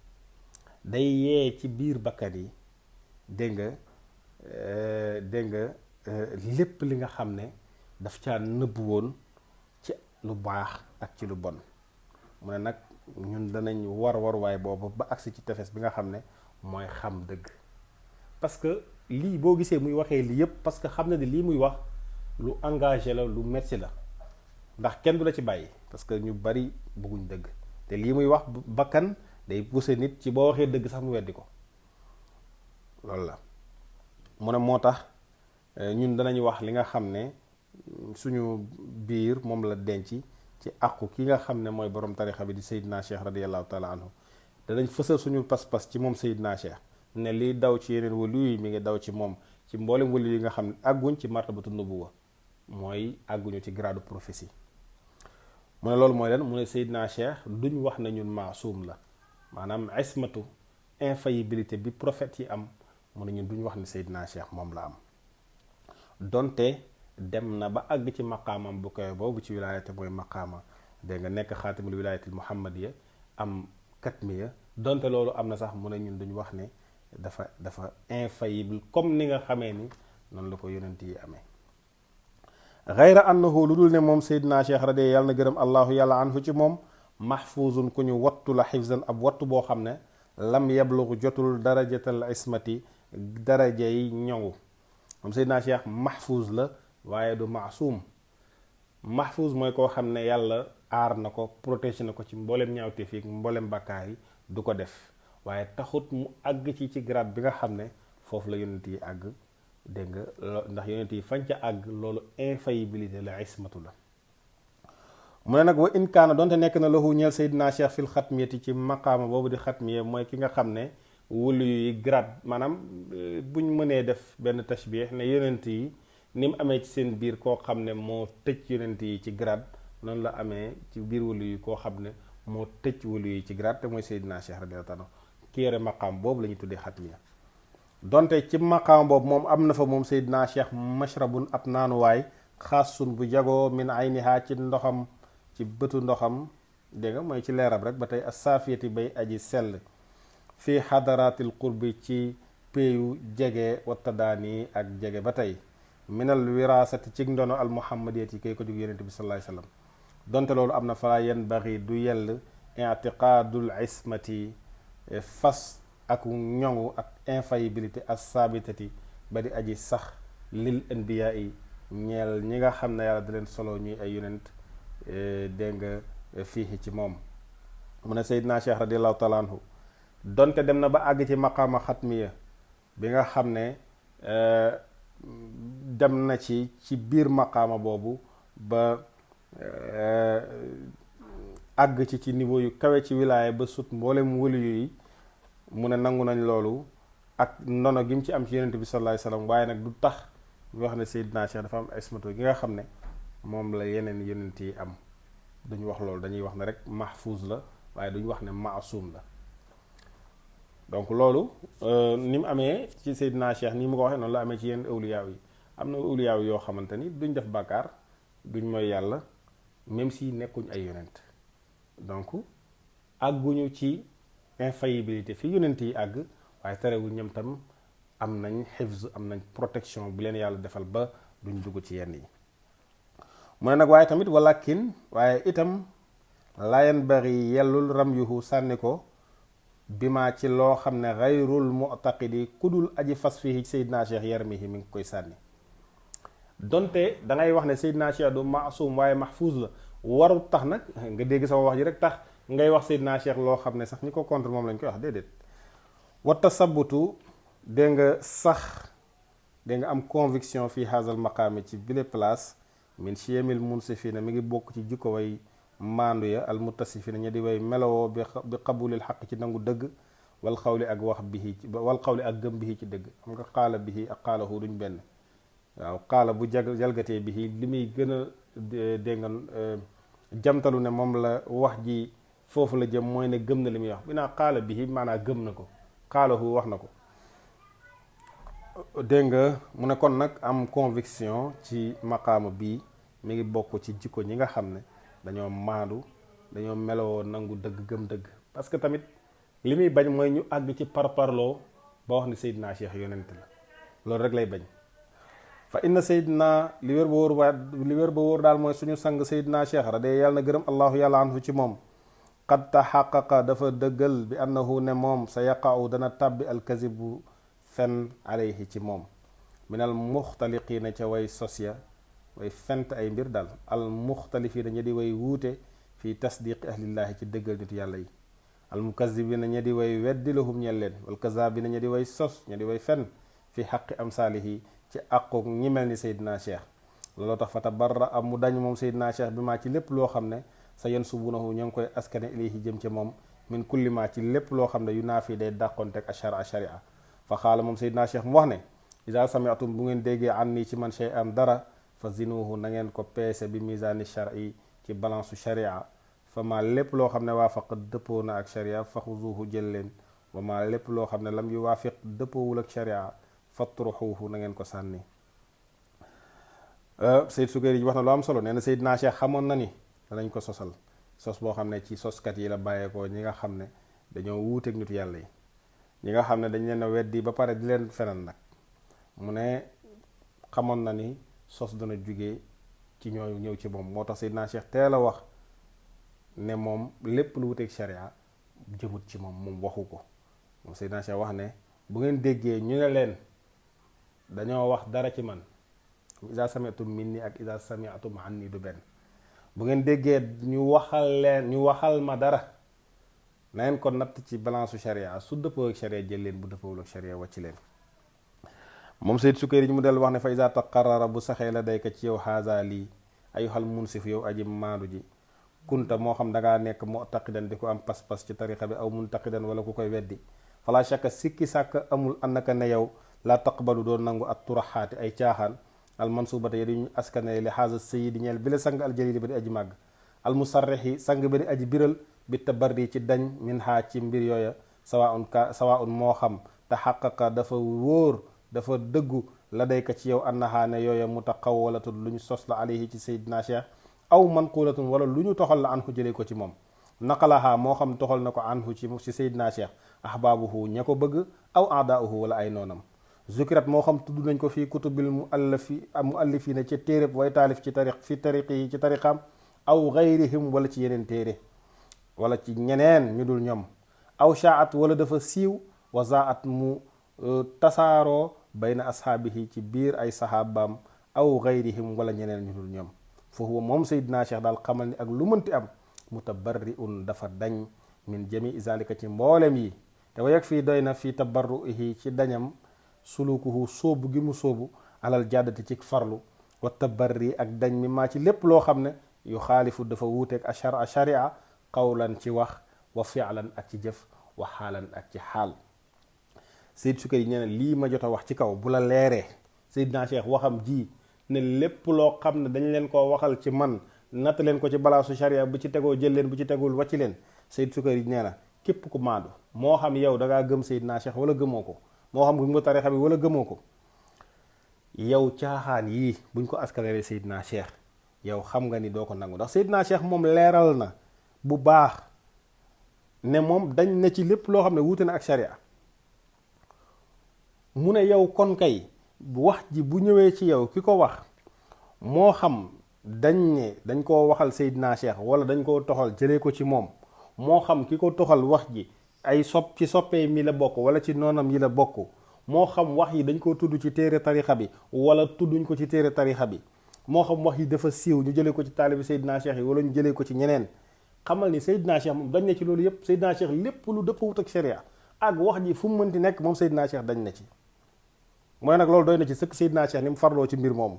day yee ci biir bakkan yi dégg nga lépp li nga xam ne daf caa nëbb woon ci lu baax ak ci lu bon mu ne nag ñun danañ waruwaay boobu ba agsi ci tefes bi nga xam ne mooy xam dëgg parce que lii boo gisee muy waxee lii yëpp parce que xam na ne lii muy wax lu engagé la lu metti la ndax kenn du la ci bàyyi parce que ñu bari bëgguñ dëgg te lii muy wax bakkan day pousser nit ci boo waxee dëgg sax mu weddi ko loolu la mu ne moo tax ñun danañ wax li nga xam ne suñu biir moom la denc ci àqu ki nga xam ne mooy borom tarixa bi di Seydina Cheikh radiallahu taala anhu danañ fësal suñu pas-pas ci moom Seydina Cheikh ne liy daw ci yeneen wàllu yi mi ngi daw ci moom ci mboolem wàllu yi nga xam ne àgguñ ci martabatu nubuwa mooy àgguñu ci grade prophétie mu ne loolu mooy lan mu ne Seydina Cheikh duñ wax ne ñun maasum la maanaam ismatu infaillibilité bi prophète yi am mu ne ñun duñ wax ne Seydina Cheikh moom la am donte dem na ba àgg ci maqaamam bu koy boobu ci wilaayate mooy maqaama dégg nga nekk xaatimul wilaayatil muhammadiya am katmiya donte loolu am na sax mu ne ñun duñ wax ne dafa infaillible comme ni nga xamee ni noonu la ko yonent yi amee. gayra annahu lu dul ne moom Seydina Cheikh radi yàlla na gërëm allahu yàlla anhu ci moom mahfuzun ku ñu wattu la xifzan ab wattu boo xam ne lam yablugu jotul darajatal ismati darajay ñoŋu. moom Seydina Cheikh mahfuz la waaye du maasum. mahfuz mooy koo xam ne yàlla aar na ko protégé na ko ci mboolem ñaawteef yi mboolem bàkkaar yi du ko def, waaye taxut mu àgg ci grade bi nga xam ne foofu la yonent yi àgg. dégg nga ndax yonent yi fañ ca àgg loolu infaillibilité la ismatu la. mu ne nag wa in kaana donte nekk na lahu ñeel Seydina Cheikh fil xatmiyati ci maqaama boobu di xatmiya mooy ki nga xam ne wulu yi grade maanaam buñ mënee def benn tashbih ne yonent yi ni mu amee ci seen biir koo xam ne moo tëj yonent yi ci grade noonu la amee ci biir wulu yi koo xam ne moo tëj wulu yi ci grade te mooy Seydina Cheikh radiyallahu anhu ki yore maqaam boobu la ñuy tuddee xatmiya. donte ci maqaam boobu moom am na fa moom Seydina Cheikh mashrabun ab naanuwaay xaasun bu jagoo min ayniha ci ndoxam ci bëtu ndoxam dégg nga mooy ci leeram rek ba tey as-saafiyati bay aji sell fii xadaratil qurbi ci péeyu jege wattadaani ak jege ba tey minal wirasati ci ndono al muhammadiyati kay ko jóg yonent bi sallallahu alayhi wasallam. donte loolu am na fala yanbaghi du yell i'tiqaadul ismati fas ak ñoŋu ak infaillibilité as saabitati ba di aji sax lil anbiyaa yi ñeel ñi nga xam ne yàlla da leen solo ñuy ay yonent dégg nga fii ci moom. mu ne Seydina Cheikh radiallahu taala anhu donte dem na ba àgg ci maqaama xatmiya bi nga xam ne dem na ci biir maqaama boobu ba àgg ci niveau yu kawe ci wilaaya ba sut mboolem wëlu yi. mu ne nangu nañ loolu ak ndono gi mu ci am ci yonent bi sallallahu alayhi wasallam, waaye nag du tax ñu wax ne Seydina Cheikh dafa am ismatu gi nga xam ne moom la yeneen yonent yi am. duñu wax loolu, dañuy wax ne rek mahfuz la waaye duñu wax ne maasum la. donc loolu ni mu amee ci Seydina Cheikh ni mu ko waxee noonu la amee ci yenn awliyaaw yi. am na awliyaaw yoo xamante ni duñ def bàkkaar duñ mooy yàlla même si nekkuñ ay yonent, donc àgguñu ci infaillibilité fi yonent yi àgg, waaye terewul ñoom tam am nañ xifz am nañ protection bu leen yàlla defal ba duñ dugg ci yenn yi. mu ne nag waaye tamit walakin waaye itam layan bari yellul ramyuhu sànni ko bi maa ci loo xam ne xayrul mu'taqidi kudul aji fas fii Seydina Cheikh yarmihi mi ngi koy sànni. donte da ngay wax ne Seydina Cheikh du maasum waaye mahfuz la, warul tax nag nga dégg sama wax ji rek tax ngay wax Seydina Cheikh loo xam ne sax ñi ko contre moom lañ koy wax déedéet. wata sabutu dégg nga sax dégg nga am conviction fii hazal maqaami ci bile place min chiyamil munsifina mi ngi bokk ci jikko way maandu ya al muttasifina ña di way melowoo bi qabulil xaq ci nangu dëgg wal xawli ak wax bihi wal xawli ak gëm bihi ci dëgg. xam nga xaala bihi ak xaalahu duñ benn. waaw xaala bu jalgatee bihi li muy gën a dégg nga jamtalu ne moom la wax ji foofu la jëm mooy ne gëm na li muy wax. bi naa xaala bihi maanaam gëm na ko, xaalahu wax na ko. dégg nga mu ne kon nag am conviction ci maqaama bii mi ngi bokk ci jikko ñi nga xam ne dañoo maandu, dañoo meloo nangu dëgg gëm dëgg. parce que tamit li muy bañ mooy ñu àgg ci parparloo ba wax ni Seydina Cheikh yonent la, loolu rek lay bañ. fa inna Seydina li wér ba wóor daal mooy suñu sang Seydina Cheikh radi yàlla na gërëm allahu yàlla anhu ci moom qad taxaqaqa dafa dëggal bi annahu ne moom sa yaqa'u dana tàbbi alkazibu fen alayhi ci moom minal muxtaliqiina ca way sosya way fent ay mbir daal al muxtalifiina ña di way wuute fii tasdiqi ahlillaahi ci dëggal nit yàlla yi, al mukazibiina ña di way weddi lahum ñel leen, wal kazabiina ña di way sos ña di way fen fi xaqi amsaalihi ci àqoog ñi mel ni Seydina Cheikh. looloo tax fa tabarra am mu dañ moom Seydina Cheikh bi maa ci lépp loo xam ne sa yansubunahu ña ngi koy askane ilayhi jëm ca moom min kulli maa ci lépp loo xam ne yu naa fii day dàqonteeg ashara sharia. fa xaala moom Seydina Cheikh mu wax ne iza sami'tum bu ngeen déggee an nii ci man shay'an dara fa zinuhu na ngeen ko peese bi misaani shar'i ci balance su sharia. fa maa lépp loo xam ne waafaq dëppoo na ak sharia fa xuzuuhu jël leen, wa maa lépp loo xam ne lam yu waafiq dëppoowul ak sharia fatruxuuhu na ngeen ko sànni. Seyd Sukayri wax na lu am solo, nee na Seydina Cheikh xamoon na ni danañ ko sosal sos boo xam ne ci soskat yi la bàyyeekoo ñi nga xam ne dañoo wuuteeg nitu yàlla yi. ñi nga xam ne dañ leen a weddi ba pare di leen fenal nag mu ne xamoon na ni sos dana jóge ci ñooñu ñëw ci moom moo tax Seydina Cheikh teel a wax ne moom lépp lu wuteeg sharia jëmut ci moom waxu ko moom Seydina Cheikh wax ne bu ngeen déggee ñu ne leen dañoo wax dara ci man isa sami'tum minni ak isa sami'tum anni du benn bu ngeen déggee ñu waxal ma dara na ngeen ko natt ci balance sharia su dëppoo ak sharia jël leen bu dëppoowul ak sharia wàcc leen moom Seyd Sukayri mu del wax ne fa isa taqarrara bu saxee la dayka ci yow haza lii ayyuhal munsif yow aji maandu ji kunta moo xam dangaa nekk mu'taqidan di ko am pas-pas ci tariqa bi aw muntaqidan wala ku koy weddi fala shakka sikki sàkk amul annaka ne yow la taqbalu doon nangu at turaxaati ay caaxaan al mansubata yi duñu askane li haza sayyidi ñeel bi la sang al jalili ba di aji màgg al musarrixi sang ba di aji biral bi tabarri ci dañ min haa ci mbir yooya sawaun moo xam te xaqaqa dafa wóor dafa dëggu la dayka ci yow annahaa ne yooya mutaqawwalatun lu ñu sos la alayhi ci Seydina Cheikh aw manqulatun wala lu ñu toxal la anhu jëlee ko ci moom naqalahaa moo xam toxal na ko anhu ci Seydina Cheikh ahbaabuhu ña ko bëgg aw aadaauhu wala ay noonam zukirat moo xam tudd nañ ko fii kutubil muallifina ci téeréb way taalif ci tariq yi ci tariqaam aw gayrihim wala ci yeneen téere wala ci ñeneen ñu dul ñoom aw shaat wala dafa siiw wa zaat mu tasaaroo bayna ashaabihi ci biir ay sahabaam aw gayrihim wala ñeneen ñu dul ñoom foofu moom Seydina Cheikh daal xamal ni ak lu mënti am mutabarri'un dafa dañ min jami zalika ci mboolem yi te wa yakfi doy na fi tabarru'ihi ci dañam sulukuhu sóobu gi mu sóobu alal jàddati ci farlu wa tabarri ak dañ mi maa ci lépp loo xam ne yu xaalifu dafa wuuteeg a sharia qawlan ci wax wa fi'lan ak ci jëf wa xaalan ak ci xaal Seyd Sukayri ñene lii ma jot a wax ci kaw bu la leeree Seydina Cheikh waxam ji ne lépp loo xam ne dañ leen koo waxal ci man natt leen ko ci balaasu sharia bu ci tegoo jël leen bu ci tegul wàcc leen Seyd Sukayri nee na képp ku maandu moo xam yow dangaa gëm Seydina Cheikh wala gëmoo ko moo xam gëm nga tarixa bi wala gëmoo ko yow caaxaan yii buñ ko askalelee Seydina Cheikh yow xam nga ni doo ko nangu ndax Seydina Cheikh moom leeral na bu baax ne moom dañ ne ci lépp loo xam ne wuute na ak sharia mu ne yow kon kay wax ji bu ñëwee ci yow ki ko wax moo xam dañ koo waxal Seydina Cheikh wala dañ koo toxal jëlee ko ci moom moo xam ki ko toxal wax ji ay ci soppee mi la bokk wala ci noonam yi la bokk moo xam wax yi dañ koo tudd ci téere tarixa bi wala tudduñ ko ci téere tarixa bi moo xam wax yi dafa siiw ñu jëlee ko ci taalibi Seydina Cheikh yi wala ñu jëlee ko ci ñeneen xamal ni Seydina Cheikh moom dañ ne ci loolu yépp Seydina Cheikh lépp lu dëppawut ak sharia ak wax ji fu mu mënti nekk moom Seydina Cheikh dañ na ci mooy nag loolu doy na ci sëkk Seydina Cheikh ni mu farloo ci mbir moomu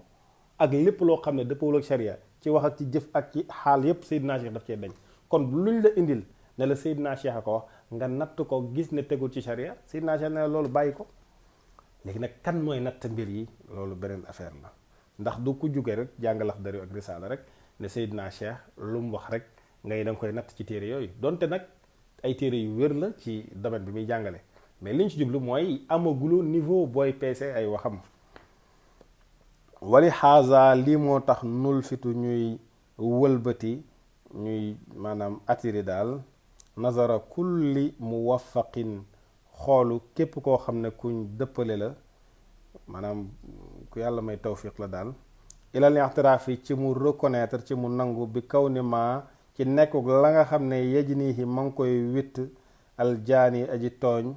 ak lépp loo xam ne dëppawul ak sharia ci wax ak ci jëf ak ci xaal yépp Seydina Cheikh daf cee dañ kon luñ la indil ne la Seydina Cheikh a ko wax nga natt ko gis ne tegul ci sharia Seydina Cheikh ne la loolu bàyyi ko léegi nag kan mooy natt mbir yi loolu beneen affaire la ndax du ku jóge rek jàng Laxdari ak Risaala rek ne Seydina Cheikh lu mu wax rek ngay da nga koy natt ci téere yooyu donte nag ay téere yu wér la ci domaine bi muy jàngale mais liñ ci jublu mooy amagulu niveau booy peese ay waxam wali xaasa lii moo tax nul fitu ñuy wëlbati ñuy maanaam attiré daal nazara kulli muwaffaqin xoolu képp koo xam ne kuñ dëppale la maanaam ku yàlla may tawfiq la daal ilal i'tiraaf yi ci mu reconnaître ci mu nangu bi kaw ni ma ci nekkuk la nga xam ne yejnihi ma ngi koy witt aljaani aji tooñ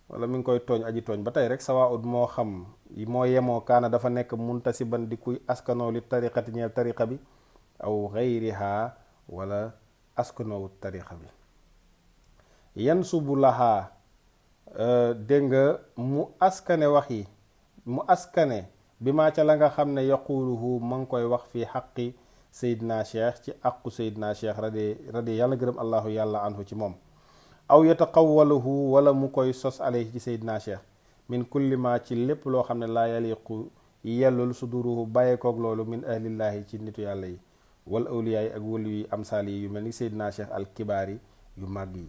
wala mi ngi koy tooñ aji tooñ ba tey rek sawaa'ud moo xam moo yemoo kaana dafa nekk muntasiban di kuy askanoo li tariqati ñeel tariqa bi aw gayriha wala askanoowu tariqa bi yansubu lahaa dégg nga mu askane wax yi mu askane bi maa ca la nga xam ne yaquluhu ma ngi koy wax fii xaqi Seydina Cheikh ci aqu Seydina Cheikh radi yàlla gërëm allahu yàlla anhu ci moom aw yataqawaluhu wala mu koy sos alayhi ci Seydina Cheikh min kulli ma ci lépp loo xam ne laa yaliqu yellul suduruhu bàyyeekoog loolu min ahlillaahi ci nitu yàlla yi wal awliyaa yi ak wëlu yi amsaal yi yu mel ni Seydina Cheikh al kibaar yi yu màgg yi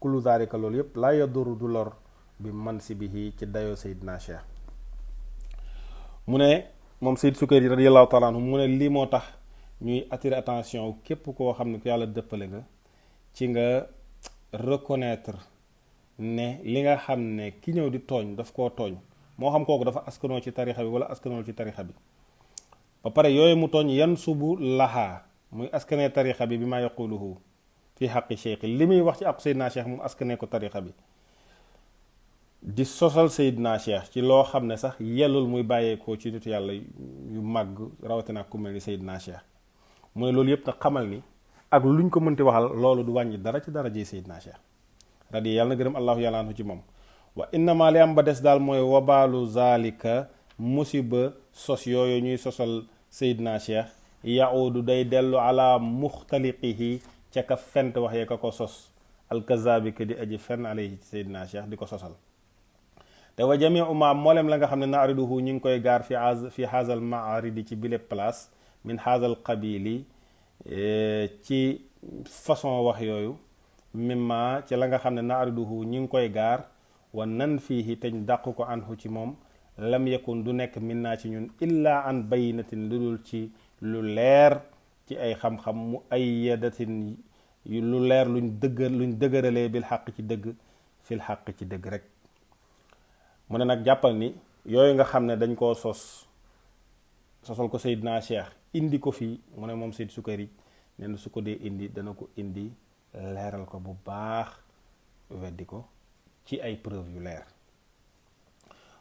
kullu daalika loolu yépp laa yaduru du lor bi mansibihi ci dayoo Seydina Cheikh mu ne moom Seyd Sukayri radiyallahu taala anhu mu ne lii moo tax ñuy attirer attention képp koo xam ne ku yàlla dëppale nga ci nga reconnaître ne li nga xam ne ki ñëw di tooñ daf koo tooñ moo xam kooku dafa askanoo ci tarixa bi wala askanoo ci tarixa bi ba pare yooyu mu tooñ yan subu laxaa muy askanee tarixa bi bi maa yaquluhu fi xaqi cheikh li muy wax ci aqu Seydina Cheikh mu askanee ko tarixa bi di sosal Seydina Cheikh ci loo xam ne sax yellul muy bàyyeekoo ci nitu yàlla yu màgg rawatina ku mel ni Seydina Cheikh mu ne loolu yëpp nag xamal ni ak luñ ko mënti waxal loolu du wàññi dara ci dara ji Seydina Cheikh radi yàlla na gërëm allahu yàlla anhu ci moom wa innama li am ba des daal mooy wabaalu zalika musiba sos yooyu ñuy sosal Seydina Cheikh yaudu day dellu ala muxtaliqihi ca ka fent wax yee ka ko sos alkazabi ka di aji fenn alayhi ci Seydina Cheikh di ko sosal te wa jamiu ma mboolem la nga xam ne naariduhu ñu ngi koy gaar fi haazal maaridi ci bile place min haazal qabili ci façon wax yooyu mimma ci la nga xam ne naariduhu ñu ngi koy gaar wa nan fiihi teñ dàq ko anhu ci moom lam yakun du nekk min naa ci ñun illa an bayinatin lu dul ci lu leer ci ay xam-xam mu ayyadatin lu leer luñ dëgëralee bil xaq ci dëgg fil xaq ci dëgg rek mu ne nag jàppal ni yooyu nga xam ne dañ koo sosal ko Seydina Cheikh indi ko fii mu ne moom Seyd Sukayri nee na su ko dee indi dana ko indi leeral ko bu baax weddi ko ci ay preuve yu leer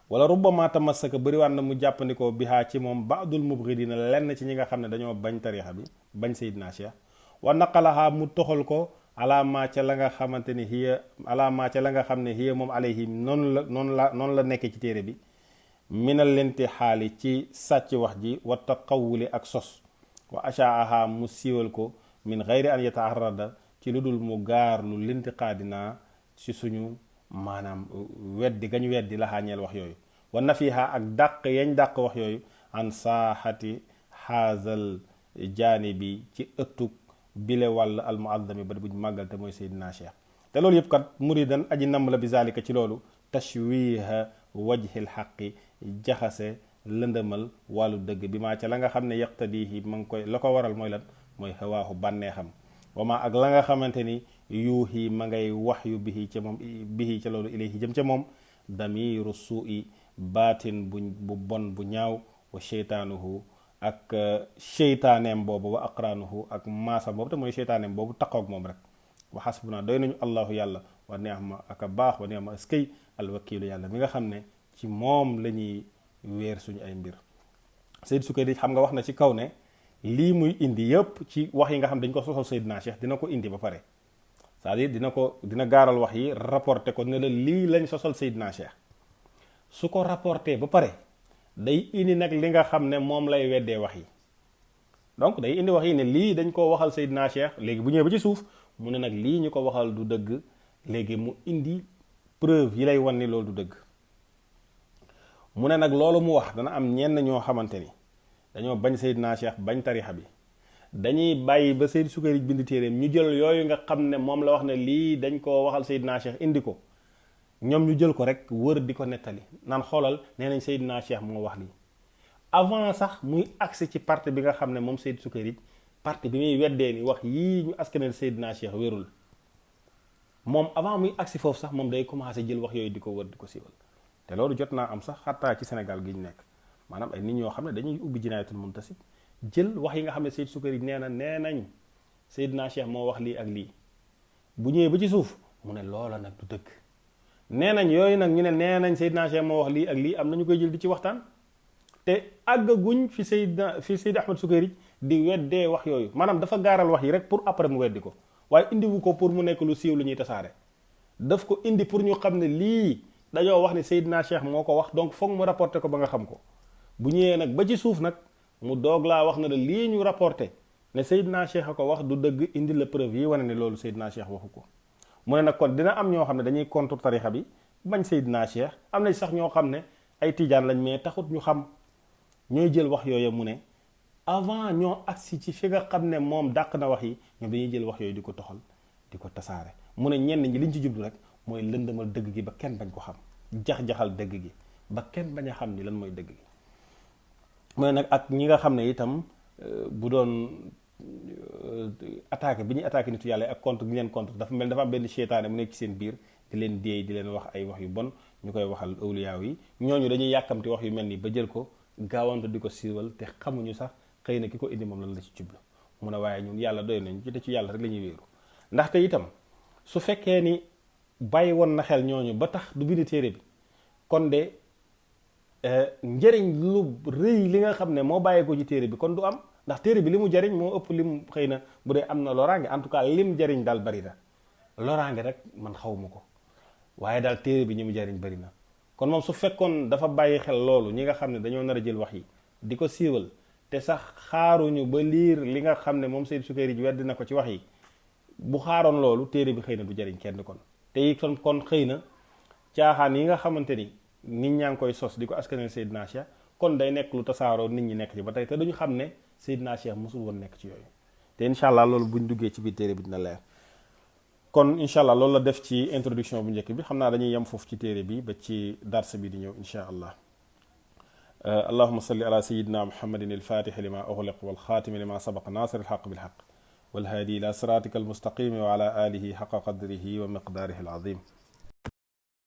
wala rubbama tamassaka bëriwaat na mu jàppandikoo bihaa ci moom baadul mubghidina lenn ci ñi nga xam ne dañoo bañ tarixa bi bañ Seydina Cheikh wa naqalaha mu toxal ko alaamaa ca la nga xamante ni hiya alaamaa ca la nga xam ne hiya moom alayhim noonu la nekkee ci téere bi minal lenti xaali ci sàcc wax ji wa taqawuli ak sos wa ashaaha mu siiwal ko min gayri an yataarada ci lu dul mu gaar lu lintiqaadinaa ci suñu maanaam weddi gañ weddi la xaañeel wax yooyu wa nafiha ak dàq yañ dàq wax yooyu an saaxati xaazal jaanibi ci ëttug bile wàll al muazzami ba buñ màggal te mooy Seydina Cheikh te loolu yëpp kat muridan aji namm la bi zalika ci loolu tashwiha wajhil xaqi jaxase lëndëmal wàllu dëgg bi maa ca la nga xam ne yaqtadihi ma ngi koy la ko waral mooy lan mooy xawaaxu bànneexam wama ak la nga xamante ni yuuxi ma ngay wax yu bihi ca moom bihi ca loolu ilayhi jëm ca moom damiru suu'i baatin bu bon bu ñaaw wa sheytaanuhu ak sheytaaneem boobu wa aqraanuhu ak maasam boobu te mooy sheytaaneem boobu taqoog moom rek wa xasbuna doy nañu allahu yàlla wa neexma ak a baax wa neexma askay alwakiilu yàlla mi nga xam ne ci moom la ñuy weer suñu ay mbir Seyd Sukayri xam nga wax na ci kaw ne lii muy indi yëpp ci wax yi nga xam dañ ko sosal Seydina Cheikh dina ko indi ba pare c'est-à-dire dina gaaral wax yi rapporté ko ne la lii lañ sosal Seydina Cheikh su ko rapporté ba pare day indi nag li nga xam ne moom lay weddee wax yi donc day indi wax yi ne lii dañ koo waxal Seydina Cheikh léegi bu ñëwee ba ci suuf mu ne nag lii ñu ko waxal du dëgg léegi mu indi preuve yi lay wan ni loolu du dëgg mu ne nag loolu mu wax dana am ñenn ñoo xamante ni dañoo bañ Seydina Cheikh bañ tarixa bi dañuy bàyyi ba Seyd Sukayri bind téeréem ñu jël yooyu nga xam ne moom la wax ne lii dañ koo waxal Seydina Cheikh indi ko ñoom ñu jël ko rek wër di ko nettali naan xoolal nee nañ Seydina Cheikh moo wax lii avant sax muy agsi ci partie bi nga xam ne moom Seyd Sukayri partie bi muy weddee ni wax yii ñu askanel Seydina Cheikh wérul moom avant muy agsi foofu sax moom day commencé jël wax yooyu di ko wër di ko siiwal te loolu jot naa am sax xattaa ci Sénégal gi ñu nekk maanaam ay nit ñoo xam ne dañuy ubbi jinaayatul muntasib jël wax yi nga xam ne Seyd Sukayri nee nañ Seydina Cheikh moo wax lii ak lii bu ñëwee ba ci suuf mu ne loola nag du dëgg nee nañ yooyu nag ñu ne nee nañ Seydina Cheikh moo wax lii ak lii am nañu koy jël di ci waxtaan te àggaguñ fi Seyd Ahmad Sukayri di weddee wax yooyu maanaam dafa gaaral wax yi rek pour après mu weddi ko waaye indiwu ko pour mu nekk lu siiw lu ñuy tasaare daf ko indi pour ñu xam ne lii dañoo wax ne Seydina Cheikh moo ko wax donc foog mu rapporté ko ba nga xam ko bu ñëwee nag ba ci suuf nag mu doog laa wax na la lii ñu rapporté ne Seydina Cheikh a ko wax du dëgg indi la preuve yi wane ne loolu Seydina Cheikh waxu ko mu ne nag kon dina am ñoo xam ne dañuy contre tarixa bi bañ Seydina Cheikh am na sax ñoo xam ne ay tijaan lañ mais taxut ñu xam ñooy jël wax yooyu mu ne avant ñoo agsi ci fi nga xam ne moom dàq na wax yi ñoom dañuy jël wax yooyu di ko toxal di ko tasaare mu ne ñenn ñi liñ ci jublu rek mooy lëndëmal dëgg gi ba kenn bañ ko xam jax-jaxal dëgg gi ba kenn bañ a xam ni lan mooy dëgg gi mu ne nag ak ñi nga xam ne itam bu doon attaqué bi ñuy attaqué nitu yàlla ak contre gi leen contre dafa mel dafa am benn seytaane mu nekk ci seen biir di leen déey di leen wax ay wax yu bon ñu koy waxal awliyaaw yi ñooñu dañuy yàkkamti wax yu mel ni ba jël ko gaawantu di ko siiwal te xamuñu sax xëy na ki ko indi moom lan la ci jublu mu ne waaye ñun yàlla doy nañ ci te ci yàlla rek la ñuy wéeru ndaxte itam su fekkee ni bàyyi woon na xel ñooñu ba tax du bind téere bi kon de njëriñ lu rëy li nga xam ne moo bàyyi ko ci téere bi kon du am ndax téere bi li mu jariñ moo ëpp lim xëy na bu dee am na loraange en tout cas lim jariñ daal bari na loraange rek man xawma ko waaye daal téere bi ñi mu jariñ bari na kon moom su fekkoon dafa bàyyi xel loolu ñi nga xam ne dañoo nar a jël wax yi di ko siiwal te sax xaaruñu ba liir li nga xam ne moom Sayyid Sukayrij wedd na ko ci wax yi bu xaaroon loolu téere bi xëy na du jariñ kenn kon te it kon xëy na caaxaan yi nga xamante ni nit ñaa ngi koy sos di ko askanal Seydina Cheikh kon day nekk lu tasaaroo nit ñi nekk ci ba tey te duñu xam ne Seydina Cheikh mosul woon nekk ci yooyu te incha allah loolu buñ duggee ci biir téere bi dina leer kon incha allah loolu la def ci introduction bu njëkk bi xam naa dañuy yem foofu ci téere bi ba ci dars bi di ñëw incha allah allahuma salli ala sayidina muhammadin alfatixi lima uxliq walxaatimi lima sabaq nasir alxaq bilxaq والهادي إلى صراطك المستقيم وعلى آله حق قدره ومقداره العظيم